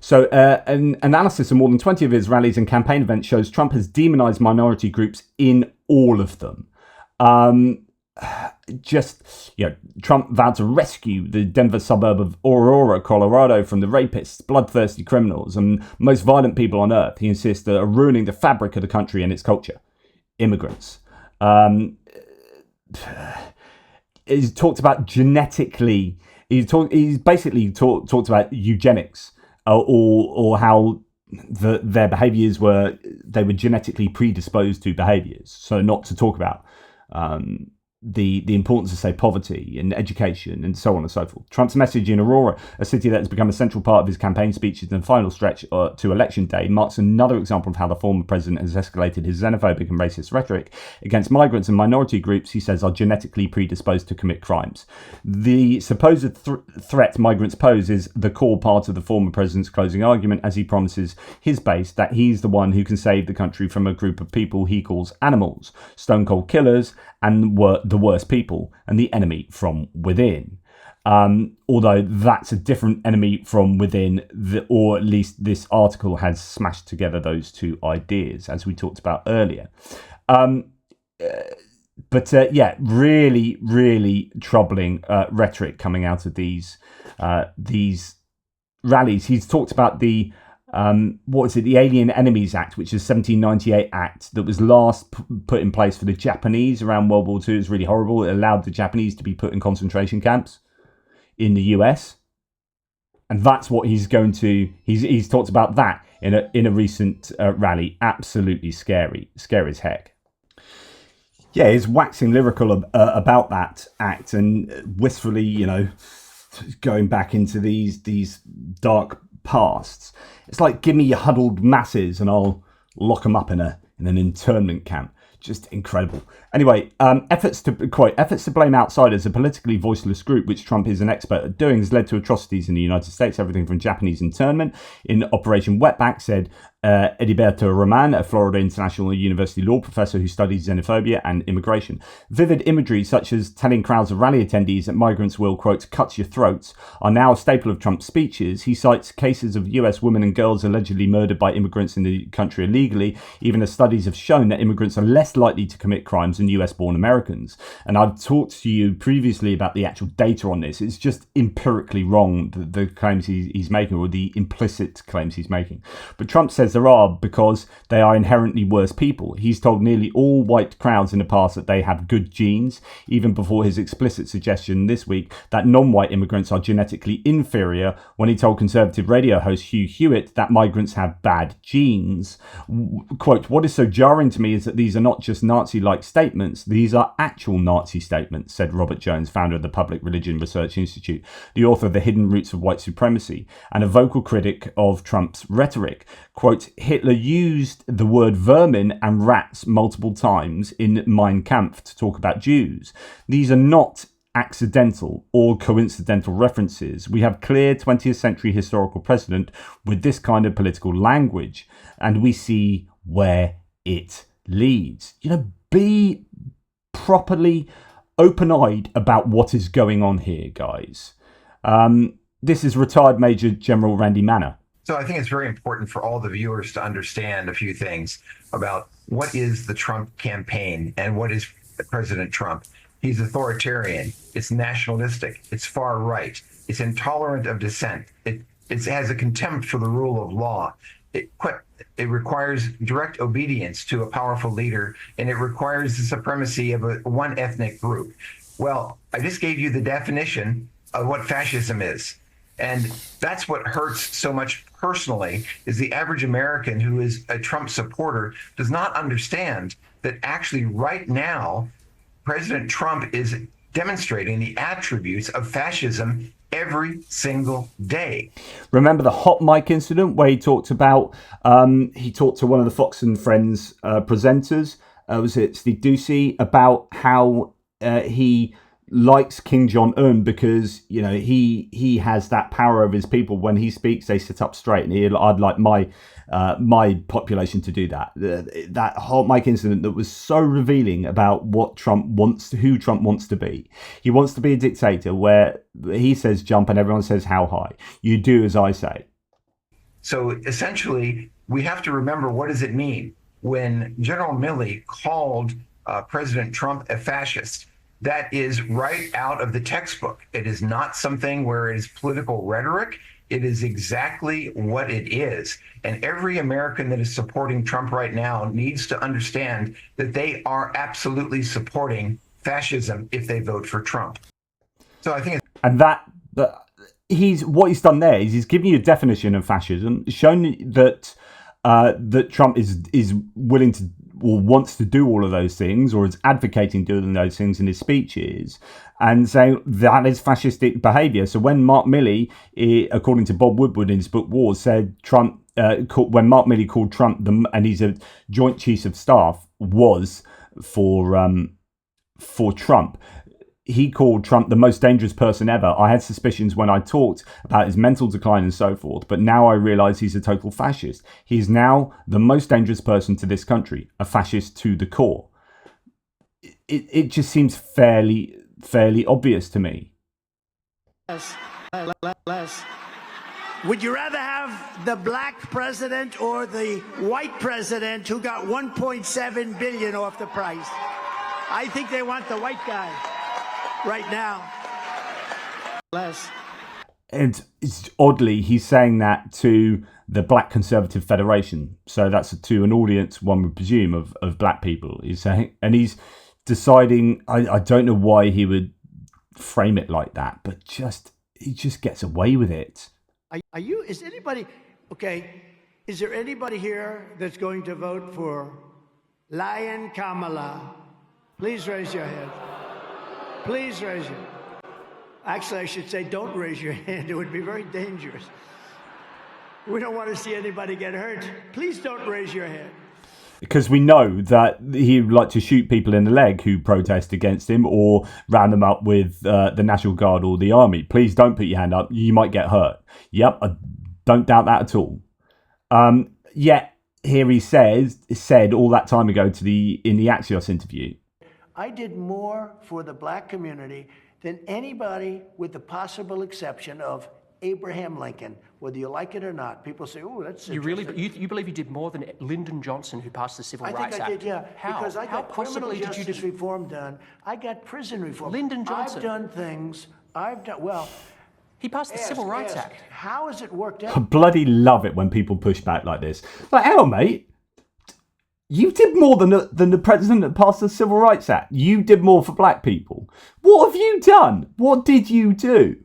So an analysis of more than 20 of his rallies and campaign events shows Trump has demonized minority groups in all of them. Trump vowed to rescue the Denver suburb of Aurora, Colorado from the rapists, bloodthirsty criminals, and most violent people on earth. He insists that are ruining the fabric of the country and its culture. Immigrants. He's talked about genetically. He's basically talked about eugenics. Or how their behaviours they were genetically predisposed to behaviours. So not to talk about the importance of, say, poverty and education and so on and so forth. Trump's message in Aurora, a city that has become a central part of his campaign speeches in the final stretch to election day, marks another example of how the former president has escalated his xenophobic and racist rhetoric against migrants and minority groups he says are genetically predisposed to commit crimes. The supposed threat migrants pose is the core part of the former president's closing argument, as he promises his base that he's the one who can save the country from a group of people he calls animals, stone-cold killers, and the worst people, and the enemy from within. Although that's a different enemy from within, or at least this article has smashed together those two ideas, as we talked about earlier. Yeah, really, really troubling rhetoric coming out of these rallies. He's talked about the the Alien Enemies Act, which is 1798 Act that was last put in place for the Japanese around World War II. It was really horrible. It allowed the Japanese to be put in concentration camps in the US. And that's what he's going to... He's talked about that in a recent rally. Absolutely scary as heck. Yeah, he's waxing lyrical about that act and wistfully, going back into these dark pasts. It's like, give me your huddled masses and I'll lock them up in an internment camp. Just incredible. Anyway, efforts to blame outsiders, a politically voiceless group which Trump is an expert at doing, has led to atrocities in the United States. Everything from Japanese internment in Operation Wetback, said Ediberto Roman, a Florida International University law professor who studies xenophobia and immigration. Vivid imagery such as telling crowds of rally attendees that migrants will, quote, cut your throats, are now a staple of Trump's speeches. He cites cases of US women and girls allegedly murdered by immigrants in the country illegally, even as studies have shown that immigrants are less likely to commit crimes than US-born Americans. And I've talked to you previously about the actual data on this. It's just empirically wrong, the claims he's making, or the implicit claims he's making. But Trump says there are, because they are inherently worse people. He's told nearly all white crowds in the past that they have good genes, even before his explicit suggestion this week that non-white immigrants are genetically inferior, when he told conservative radio host Hugh Hewitt that migrants have bad genes. Quote, what is so jarring to me is that these are not just Nazi-like statements, these are actual Nazi statements, said Robert Jones, founder of the Public Religion Research Institute, the author of The Hidden Roots of White Supremacy, and a vocal critic of Trump's rhetoric. Quote, Hitler used the word vermin and rats multiple times in Mein Kampf to talk about Jews. These are not accidental or coincidental references. We have clear 20th century historical precedent with this kind of political language, and we see where it leads. Be properly open-eyed about what is going on here, guys. This is retired Major General Randy Manner. So I think it's very important for all the viewers to understand a few things about what is the Trump campaign and what is President Trump. He's authoritarian. It's nationalistic. It's far right. It's intolerant of dissent. It has a contempt for the rule of law. It requires direct obedience to a powerful leader, and it requires the supremacy of one ethnic group. Well, I just gave you the definition of what fascism is. And that's what hurts so much personally, is the average American who is a Trump supporter does not understand that actually right now, President Trump is demonstrating the attributes of fascism every single day. Remember the hot mic incident where he talked about, he talked to one of the Fox and Friends presenters, was it Steve Doocy, about how he likes King Jong-un because, he has that power over his people. When he speaks, they sit up straight, and I'd like my population to do that. That hot mic incident that was so revealing about what Trump wants, who Trump wants to be. He wants to be a dictator where he says jump and everyone says how high. You do as I say. So essentially, we have to remember, what does it mean when General Milley called President Trump a fascist? That is right out of the textbook. It is not something where it is political rhetoric. It is exactly what it is. And every American that is supporting Trump right now needs to understand that they are absolutely supporting fascism if they vote for Trump. So I think what he's done there is he's given you a definition of fascism, shown that that Trump is willing to or wants to do all of those things, or is advocating doing those things in his speeches, and saying that is fascistic behaviour. So when Mark Milley, according to Bob Woodward in his book Wars, said Trump, when Mark Milley called Trump, and he's a Joint Chiefs of Staff, was for Trump. He called Trump the most dangerous person ever. I had suspicions when I talked about his mental decline and so forth, but now I realise he's a total fascist. He's now the most dangerous person to this country, a fascist to the core. It just seems fairly obvious to me. Les, would you rather have the black president or the white president who got 1.7 billion off the price? I think they want the white guy right now. Les. And it's oddly, he's saying that to the Black Conservative Federation. So that's to an audience, one would presume, of black people. He's saying, and he's deciding, I don't know why he would frame it like that, but he just gets away with it. Is there anybody here that's going to vote for Lion Kamala? Please raise your hand. Please raise your hand. Actually, I should say don't raise your hand. It would be very dangerous. We don't want to see anybody get hurt. Please don't raise your hand. Because we know that he would like to shoot people in the leg who protest against him, or round them up with the National Guard or the Army. Please don't put your hand up. You might get hurt. Yep, I don't doubt that at all. Yet here he said all that time ago in the Axios interview, I did more for the black community than anybody, with the possible exception of Abraham Lincoln. Whether you like it or not, people say, "Oh, that's interesting." You believe you did more than Lyndon Johnson, who passed the Civil Rights Act? I think I did, yeah. How? Because I got criminal possibly justice did you reform done. I got prison reform. Lyndon Johnson. I've done things. Well, he passed the Civil Rights Act. How has it worked out? I bloody love it when people push back like this. Like, hell, mate. You did more than the president that passed the Civil Rights Act. You did more for black people. What have you done? What did you do?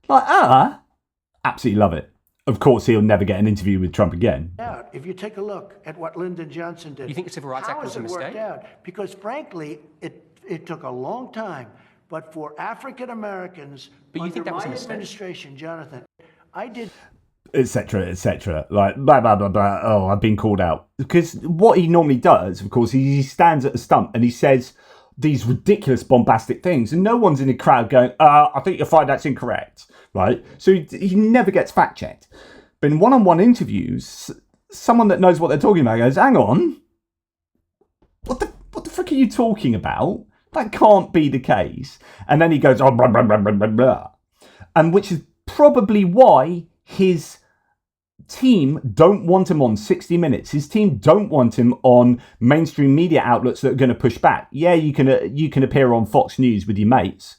Like, absolutely love it. Of course, he'll never get an interview with Trump again. If you take a look at what Lyndon Johnson did, you think the Civil Rights Act was a mistake? How has it worked out? Because frankly, it took a long time. But for African Americans, but you think that was a my mistake? Administration, Jonathan, I did. Etc. etc. Like blah blah blah blah. Oh, I've been called out. Because what he normally does, of course, he stands at the stump and he says these ridiculous bombastic things, and no one's in the crowd going, I think you'll find that's incorrect, right? So he never gets fact checked. But in one-on-one interviews, someone that knows what they're talking about goes, hang on, what the frick are you talking about? That can't be the case. And then he goes, oh, blah, blah, blah, blah, blah, blah. And which is probably why his team don't want him on 60 Minutes. His team don't want him on mainstream media outlets that are going to push back. Yeah, you can appear on Fox News with your mates,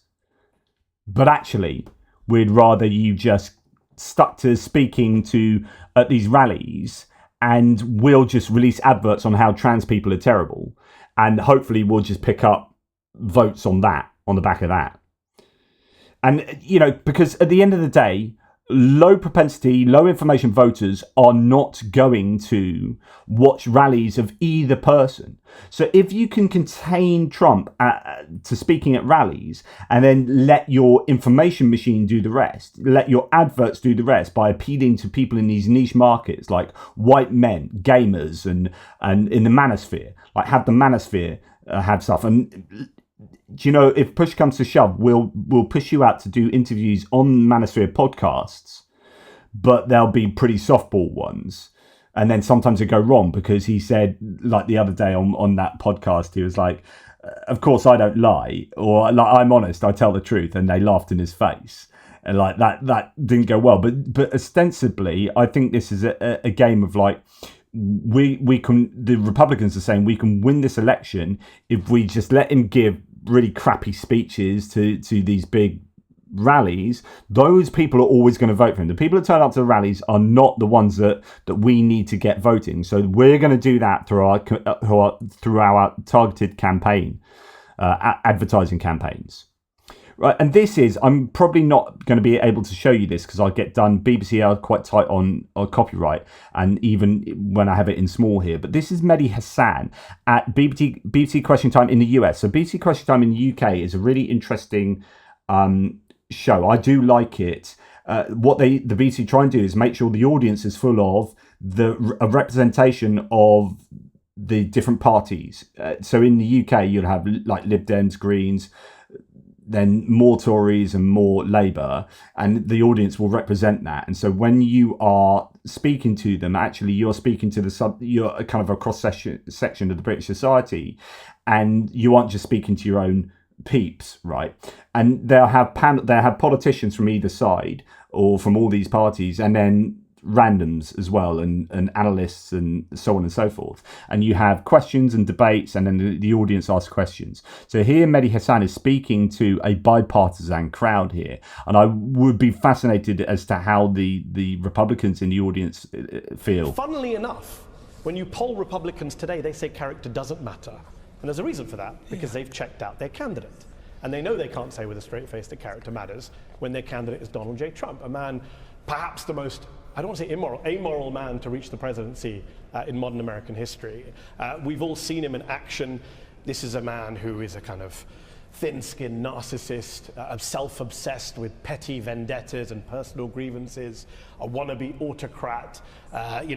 but actually, we'd rather you just stuck to speaking to at these rallies, and we'll just release adverts on how trans people are terrible, and hopefully we'll just pick up votes on that, on the back of that. And, because at the end of the day, low propensity, low information voters are not going to watch rallies of either person. So if you can contain Trump to speaking at rallies and then let your information machine do the rest, let your adverts do the rest by appealing to people in these niche markets like white men, gamers, and in the manosphere, like have the manosphere have stuff. And if push comes to shove, we'll push you out to do interviews on Manosphere podcasts, but they'll be pretty softball ones. And then sometimes they go wrong, because he said, like the other day on that podcast, he was like, of course I don't lie, or like, I'm honest, I tell the truth. And they laughed in his face. And like that didn't go well. But ostensibly, I think this is a game of like, the Republicans are saying we can win this election if we just let him give really crappy speeches to these big rallies. Those people are always going to vote for him. The people that turn up to the rallies are not the ones that we need to get voting. So we're going to do that through our targeted campaign, advertising campaigns. Right, and this is, I'm probably not going to be able to show you this because I get done, BBC are quite tight on copyright, and even when I have it in small here, but this is Medi Hassan at BBC Question Time in the US. So BBC Question Time in the UK is a really interesting show. I do like it. What the BBC try and do is make sure the audience is full of a representation of the different parties. So in the UK, you'll have like Lib Dems, Greens, then more Tories and more Labour, and the audience will represent that. And so when you are speaking to them, actually you're speaking to you're kind of a cross section of the British society, and you aren't just speaking to your own peeps, right? And they'll have politicians from either side or from all these parties, and then randoms as well, and analysts and so on and so forth. And you have questions and debates, and then the audience asks questions. So here Medi Hassan is speaking to a bipartisan crowd here, and I would be fascinated as to how the Republicans in the audience feel. Funnily enough, when you poll Republicans today, they say character doesn't matter. And there's a reason for that, because they've checked out their candidate. And they know they can't say with a straight face that character matters when their candidate is Donald J. Trump, a man perhaps the most, I don't want to say amoral man to reach the presidency in modern American history. We've all seen him in action. This is a man who is a kind of thin-skinned narcissist, self-obsessed with petty vendettas and personal grievances, a wannabe autocrat.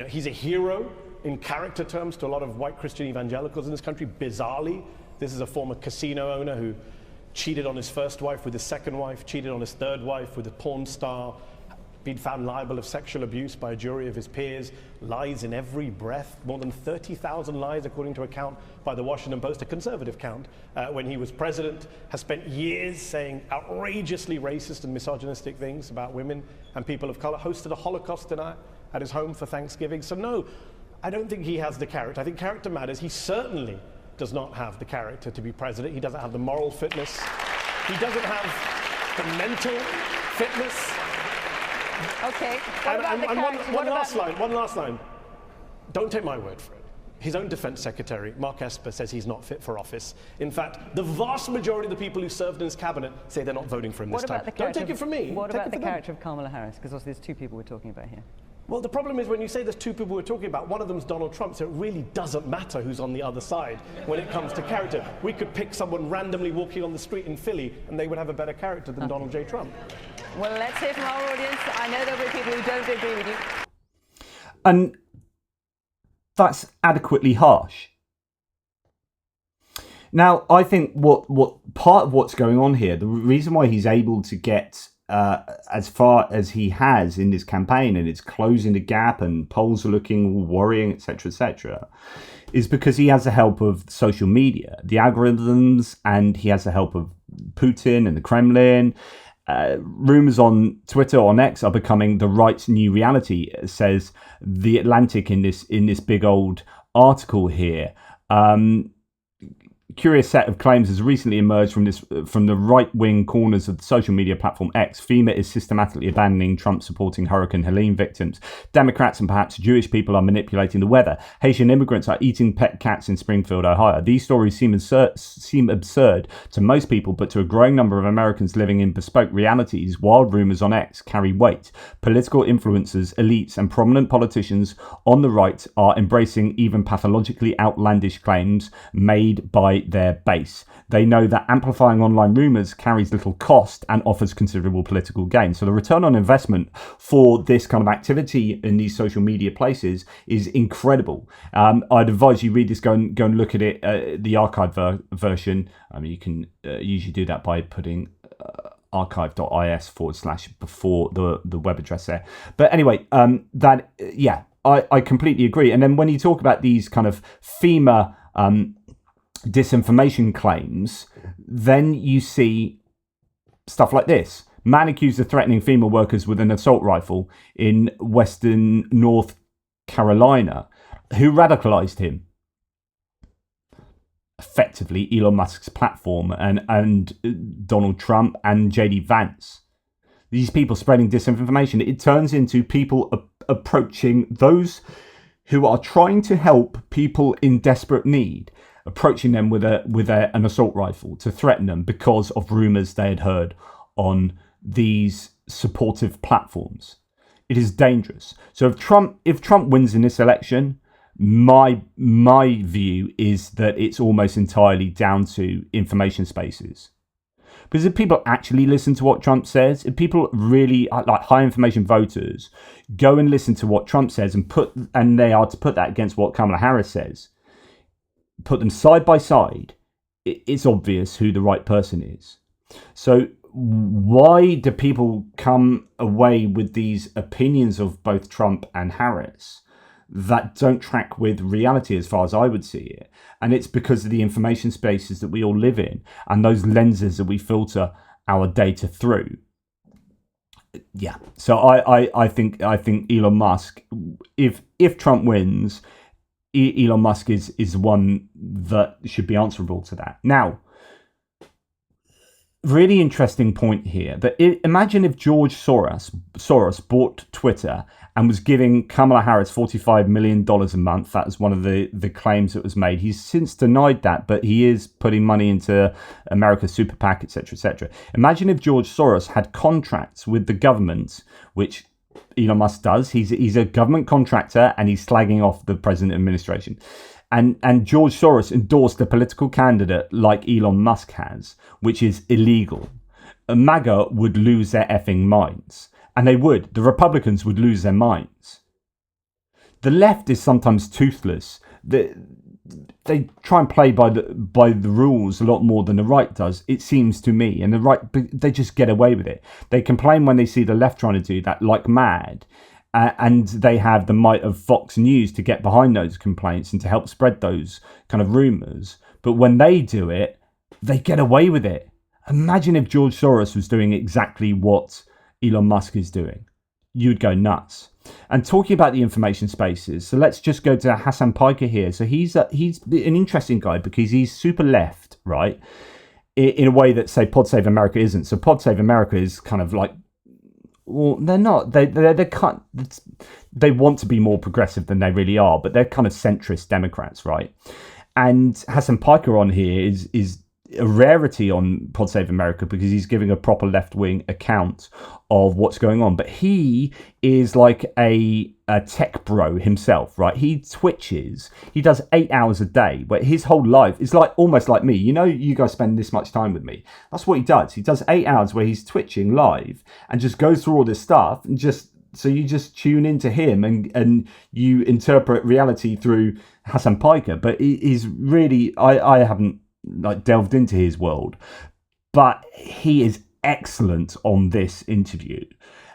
He's a hero in character terms to a lot of white Christian evangelicals in this country. Bizarrely, this is a former casino owner who cheated on his first wife with his second wife, cheated on his third wife with a porn star, been found liable of sexual abuse by a jury of his peers, lies in every breath, more than 30,000 lies according to a count by the Washington Post, a conservative count, when he was president, has spent years saying outrageously racist and misogynistic things about women and people of color, hosted a Holocaust dinner at his home for Thanksgiving. So no, I don't think he has the character. I think character matters. He certainly does not have the character to be president. He doesn't have the moral fitness. He doesn't have the mental fitness. Okay. One last line. Don't take my word for it. His own defense secretary, Mark Esper, says he's not fit for office. In fact, the vast majority of the people who served in his cabinet say they're not voting for him this time. Don't take it from me. What about the character of Kamala Harris? Because obviously there's two people we're talking about here. Well, the problem is when you say there's two people we're talking about, one of them's Donald Trump, so it really doesn't matter who's on the other side when it comes to character. We could pick someone randomly walking on the street in Philly, and they would have a better character than Donald J. Trump. Well, let's hear from our audience. I know there'll be people who don't agree with you. And that's adequately harsh. Now, I think what part of what's going on here, the reason why he's able to get as far as he has in this campaign, and it's closing the gap and polls are looking all worrying, etc., is because he has the help of social media, the algorithms, and he has the help of Putin and the Kremlin. Rumours on Twitter, on X, are becoming the right's new reality, says The Atlantic in this big old article here. Curious set of claims has recently emerged from the right-wing corners of the social media platform X. FEMA is systematically abandoning Trump-supporting Hurricane Helene victims. Democrats and perhaps Jewish people are manipulating the weather. Haitian immigrants are eating pet cats in Springfield, Ohio. These stories seem absurd to most people, but to a growing number of Americans living in bespoke realities, wild rumours on X carry weight. Political influencers, elites, and prominent politicians on the right are embracing even pathologically outlandish claims made by their base. They know that amplifying online rumours carries little cost and offers considerable political gain. So the return on investment for this kind of activity in these social media places is incredible. I'd advise you read this, go and look at it, the archive version. I mean, you can usually do that by putting archive.is / before the web address there. But anyway, I completely agree. And then when you talk about these kind of FEMA disinformation claims, then you see stuff like this. Man accused of threatening FEMA workers with an assault rifle in western North Carolina. Who radicalized him? Effectively, Elon Musk's platform and Donald Trump and JD Vance. These people spreading disinformation. It turns into people approaching those who are trying to help people in desperate need. approaching them with an assault rifle to threaten them because of rumours they had heard on these supportive platforms. It is dangerous. So if Trump wins in this election, my view is that it's almost entirely down to information spaces. Because if people actually listen to what Trump says, if people really, like high information voters, go and listen to what Trump says and they are to put that against what Kamala Harris says, put them side by side, it's obvious who the right person is. So why do people come away with these opinions of both Trump and Harris that don't track with reality as far as I would see it? And it's because of the information spaces that we all live in and those lenses that we filter our data through. Yeah. So I think Elon Musk, if Trump wins, Elon Musk is one that should be answerable to that. Now, really interesting point here that imagine if George Soros bought Twitter and was giving Kamala Harris $45 million a month. That was one of the claims that was made. He's since denied that, but he is putting money into America's super PAC, etc., etc. Imagine if George Soros had contracts with the government, which Elon Musk does. He's a government contractor and he's slagging off the president administration. And George Soros endorsed a political candidate like Elon Musk has, which is illegal. MAGA would lose their effing minds. And they would. The Republicans would lose their minds. The left is sometimes toothless. They try and play by the rules a lot more than the right does, it seems to me. And the right, they just get away with it. They complain when they see the left trying to do that like mad. And they have the might of Fox News to get behind those complaints and to help spread those kind of rumours. But when they do it, they get away with it. Imagine if George Soros was doing exactly what Elon Musk is doing. You'd go nuts. And talking about the information spaces, so let's just go to Hassan Piker here. So he's an interesting guy because he's super left, right? In a way that, say, Pod Save America isn't. So Pod Save America is kind of like, well, they're not. They want to be more progressive than they really are, but they're kind of centrist Democrats, right? And Hassan Piker on here is a rarity on Pod Save America because he's giving a proper left-wing account of what's going on. But he is like a tech bro himself, right? He twitches. He does 8 hours a day, but his whole life is like almost like me. You know, you guys spend this much time with me. That's what he does. He does 8 hours where he's twitching live and just goes through all this stuff and so you just tune into him and you interpret reality through Hassan Piker. But he's really, I haven't like delved into his world, but he is excellent on this interview.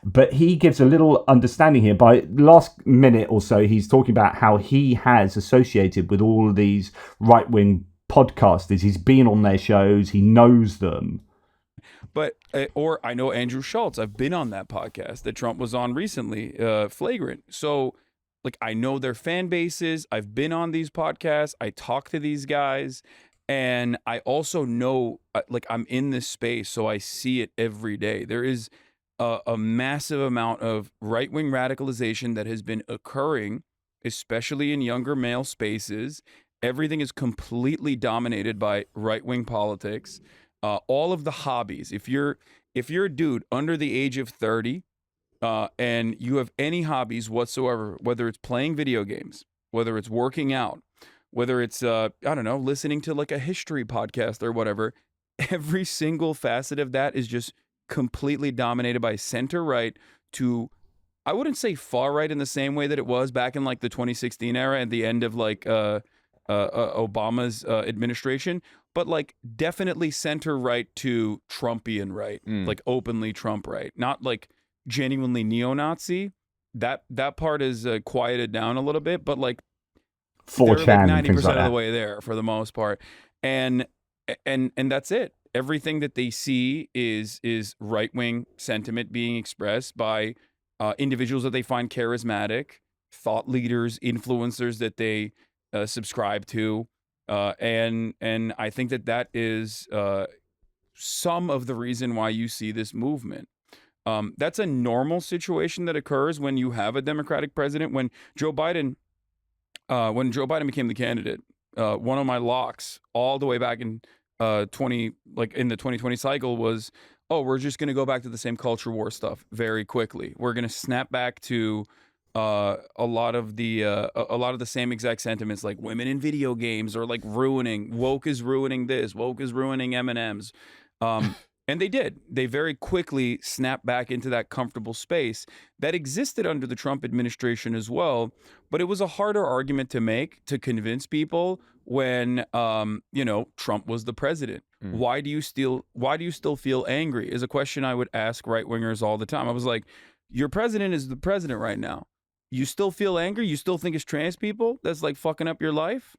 But he gives a little understanding here. By last minute or so, he's talking about how he has associated with all of these right-wing podcasters. He's been on their shows. He knows them. But, or I know Andrew Schultz. I've been on that podcast that Trump was on recently, Flagrant. So, like, I know their fan bases. I've been on these podcasts. I talk to these guys. And I also know, like, I'm in this space, so I see it every day. There is a massive amount of right-wing radicalization that has been occurring, especially in younger male spaces. Everything is completely dominated by right-wing politics. All of the hobbies. If you're a dude under the age of 30 and you have any hobbies whatsoever, whether it's playing video games, whether it's working out, whether it's, I don't know, listening to like a history podcast or whatever, every single facet of that is just completely dominated by center right to, I wouldn't say far right in the same way that it was back in like the 2016 era at the end of like Obama's administration, but like definitely center right to Trumpian right, like openly Trump right, not like genuinely neo-Nazi. That part is quieted down a little bit, but like 4chan like 90% and things like of that. the way there for the most part, and that's it. Everything that they see is right-wing sentiment being expressed by individuals that they find charismatic, thought leaders, influencers that they subscribe to, and I think that is some of the reason why you see this movement. That's a normal situation that occurs when you have a Democratic president. When Joe Biden became the candidate, one of my locks all the way back in in the 2020 cycle was, oh, we're just going to go back to the same culture war stuff very quickly. We're going to snap back to a lot of the same exact sentiments, like women in video games, or like woke is ruining this, woke is ruining M&Ms. And they did. They very quickly snapped back into that comfortable space that existed under the Trump administration as well. But it was a harder argument to make, to convince people when, Trump was the president. Why do you still feel angry is a question I would ask right-wingers all the time. I was like, your president is the president right now. You still feel angry? You still think it's trans people that's like fucking up your life?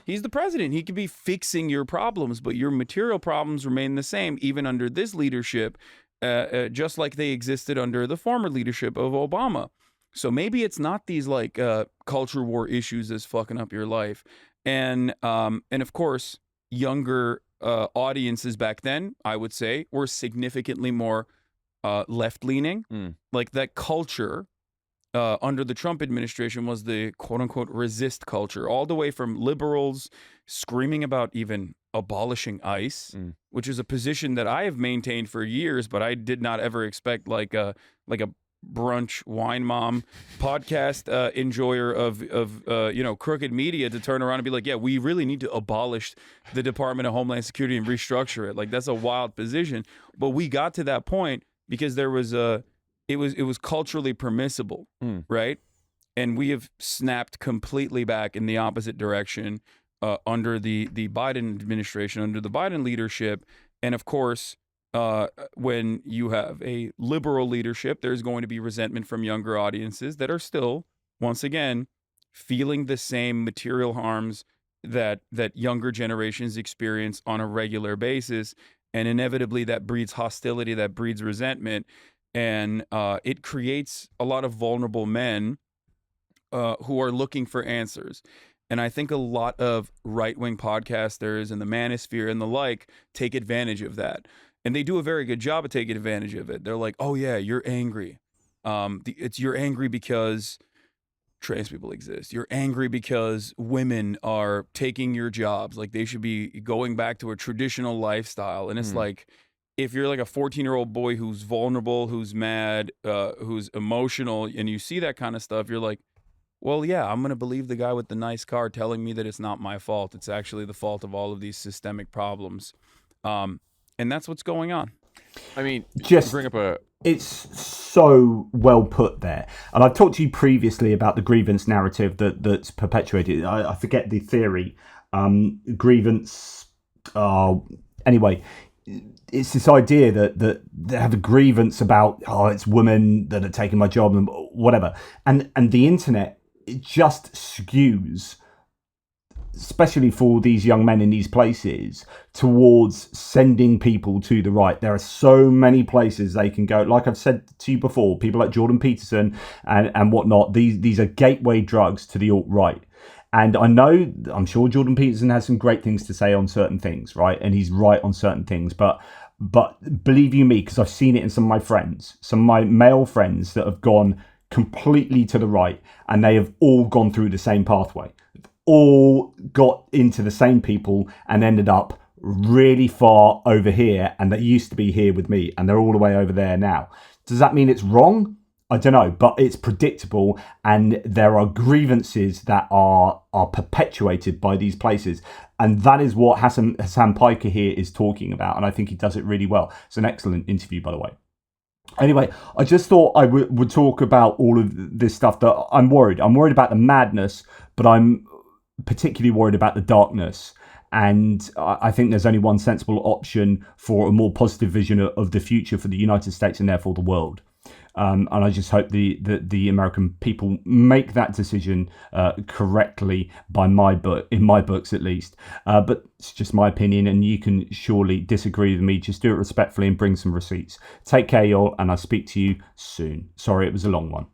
He's the president. He could be fixing your problems, but your material problems remain the same, even under this leadership, just like they existed under the former leadership of Obama. So maybe it's not these like culture war issues that's fucking up your life. And of course, younger audiences back then, I would say, were significantly more left-leaning. Like that culture under the Trump administration was the quote-unquote resist culture, all the way from liberals screaming about even abolishing ICE, which is a position that I have maintained for years, but I did not ever expect like a brunch wine mom podcast enjoyer of crooked media to turn around and be like, yeah, we really need to abolish the Department of Homeland Security and restructure it. Like, that's a wild position. But we got to that point because there was it was culturally permissible, right? And we have snapped completely back in the opposite direction under the Biden administration, under the Biden leadership. And of course, when you have a liberal leadership, there's going to be resentment from younger audiences that are still, once again, feeling the same material harms that younger generations experience on a regular basis. And inevitably that breeds hostility, that breeds resentment. And it creates a lot of vulnerable men who are looking for answers. And I think a lot of right-wing podcasters and the manosphere and the like take advantage of that. And they do a very good job of taking advantage of it. They're like, oh, yeah, you're angry. You're angry because trans people exist. You're angry because women are taking your jobs. Like, they should be going back to a traditional lifestyle. And it's like, if you're like a 14-year-old boy who's vulnerable, who's mad, who's emotional, and you see that kind of stuff, you're like, well, yeah, I'm going to believe the guy with the nice car telling me that it's not my fault. It's actually the fault of all of these systemic problems. And that's what's going on. I mean, just bring up it's so well put there. And I've talked to you previously about the grievance narrative that's perpetuated. I forget the theory. Grievance. Anyway, it's this idea that they have a grievance about, it's women that are taking my job and whatever. And the internet, it just skews, especially for these young men in these places, towards sending people to the right. There are so many places they can go. Like I've said to you before, people like Jordan Peterson and whatnot, these are gateway drugs to the alt-right. And I'm sure Jordan Peterson has some great things to say on certain things, right? And he's right on certain things. But believe you me, because I've seen it in some of my friends, some of my male friends that have gone completely to the right, and they have all gone through the same pathway. All got into the same people and ended up really far over here, and they used to be here with me, and they're all the way over there now. Does that mean it's wrong? I don't know, but it's predictable, and there are grievances that are perpetuated by these places, and that is what Hassan Piker here is talking about, and I think he does it really well. It's an excellent interview, by the way. Anyway, I just thought I would talk about all of this stuff that I'm worried. I'm worried about the madness, but I'm particularly worried about the darkness. And I think there's only one sensible option for a more positive vision of the future for the United States and therefore the world. And I just hope the American people make that decision correctly in my books at least. But it's just my opinion, and you can surely disagree with me. Just do it respectfully and bring some receipts. Take care, y'all, and I'll speak to you soon. Sorry, it was a long one.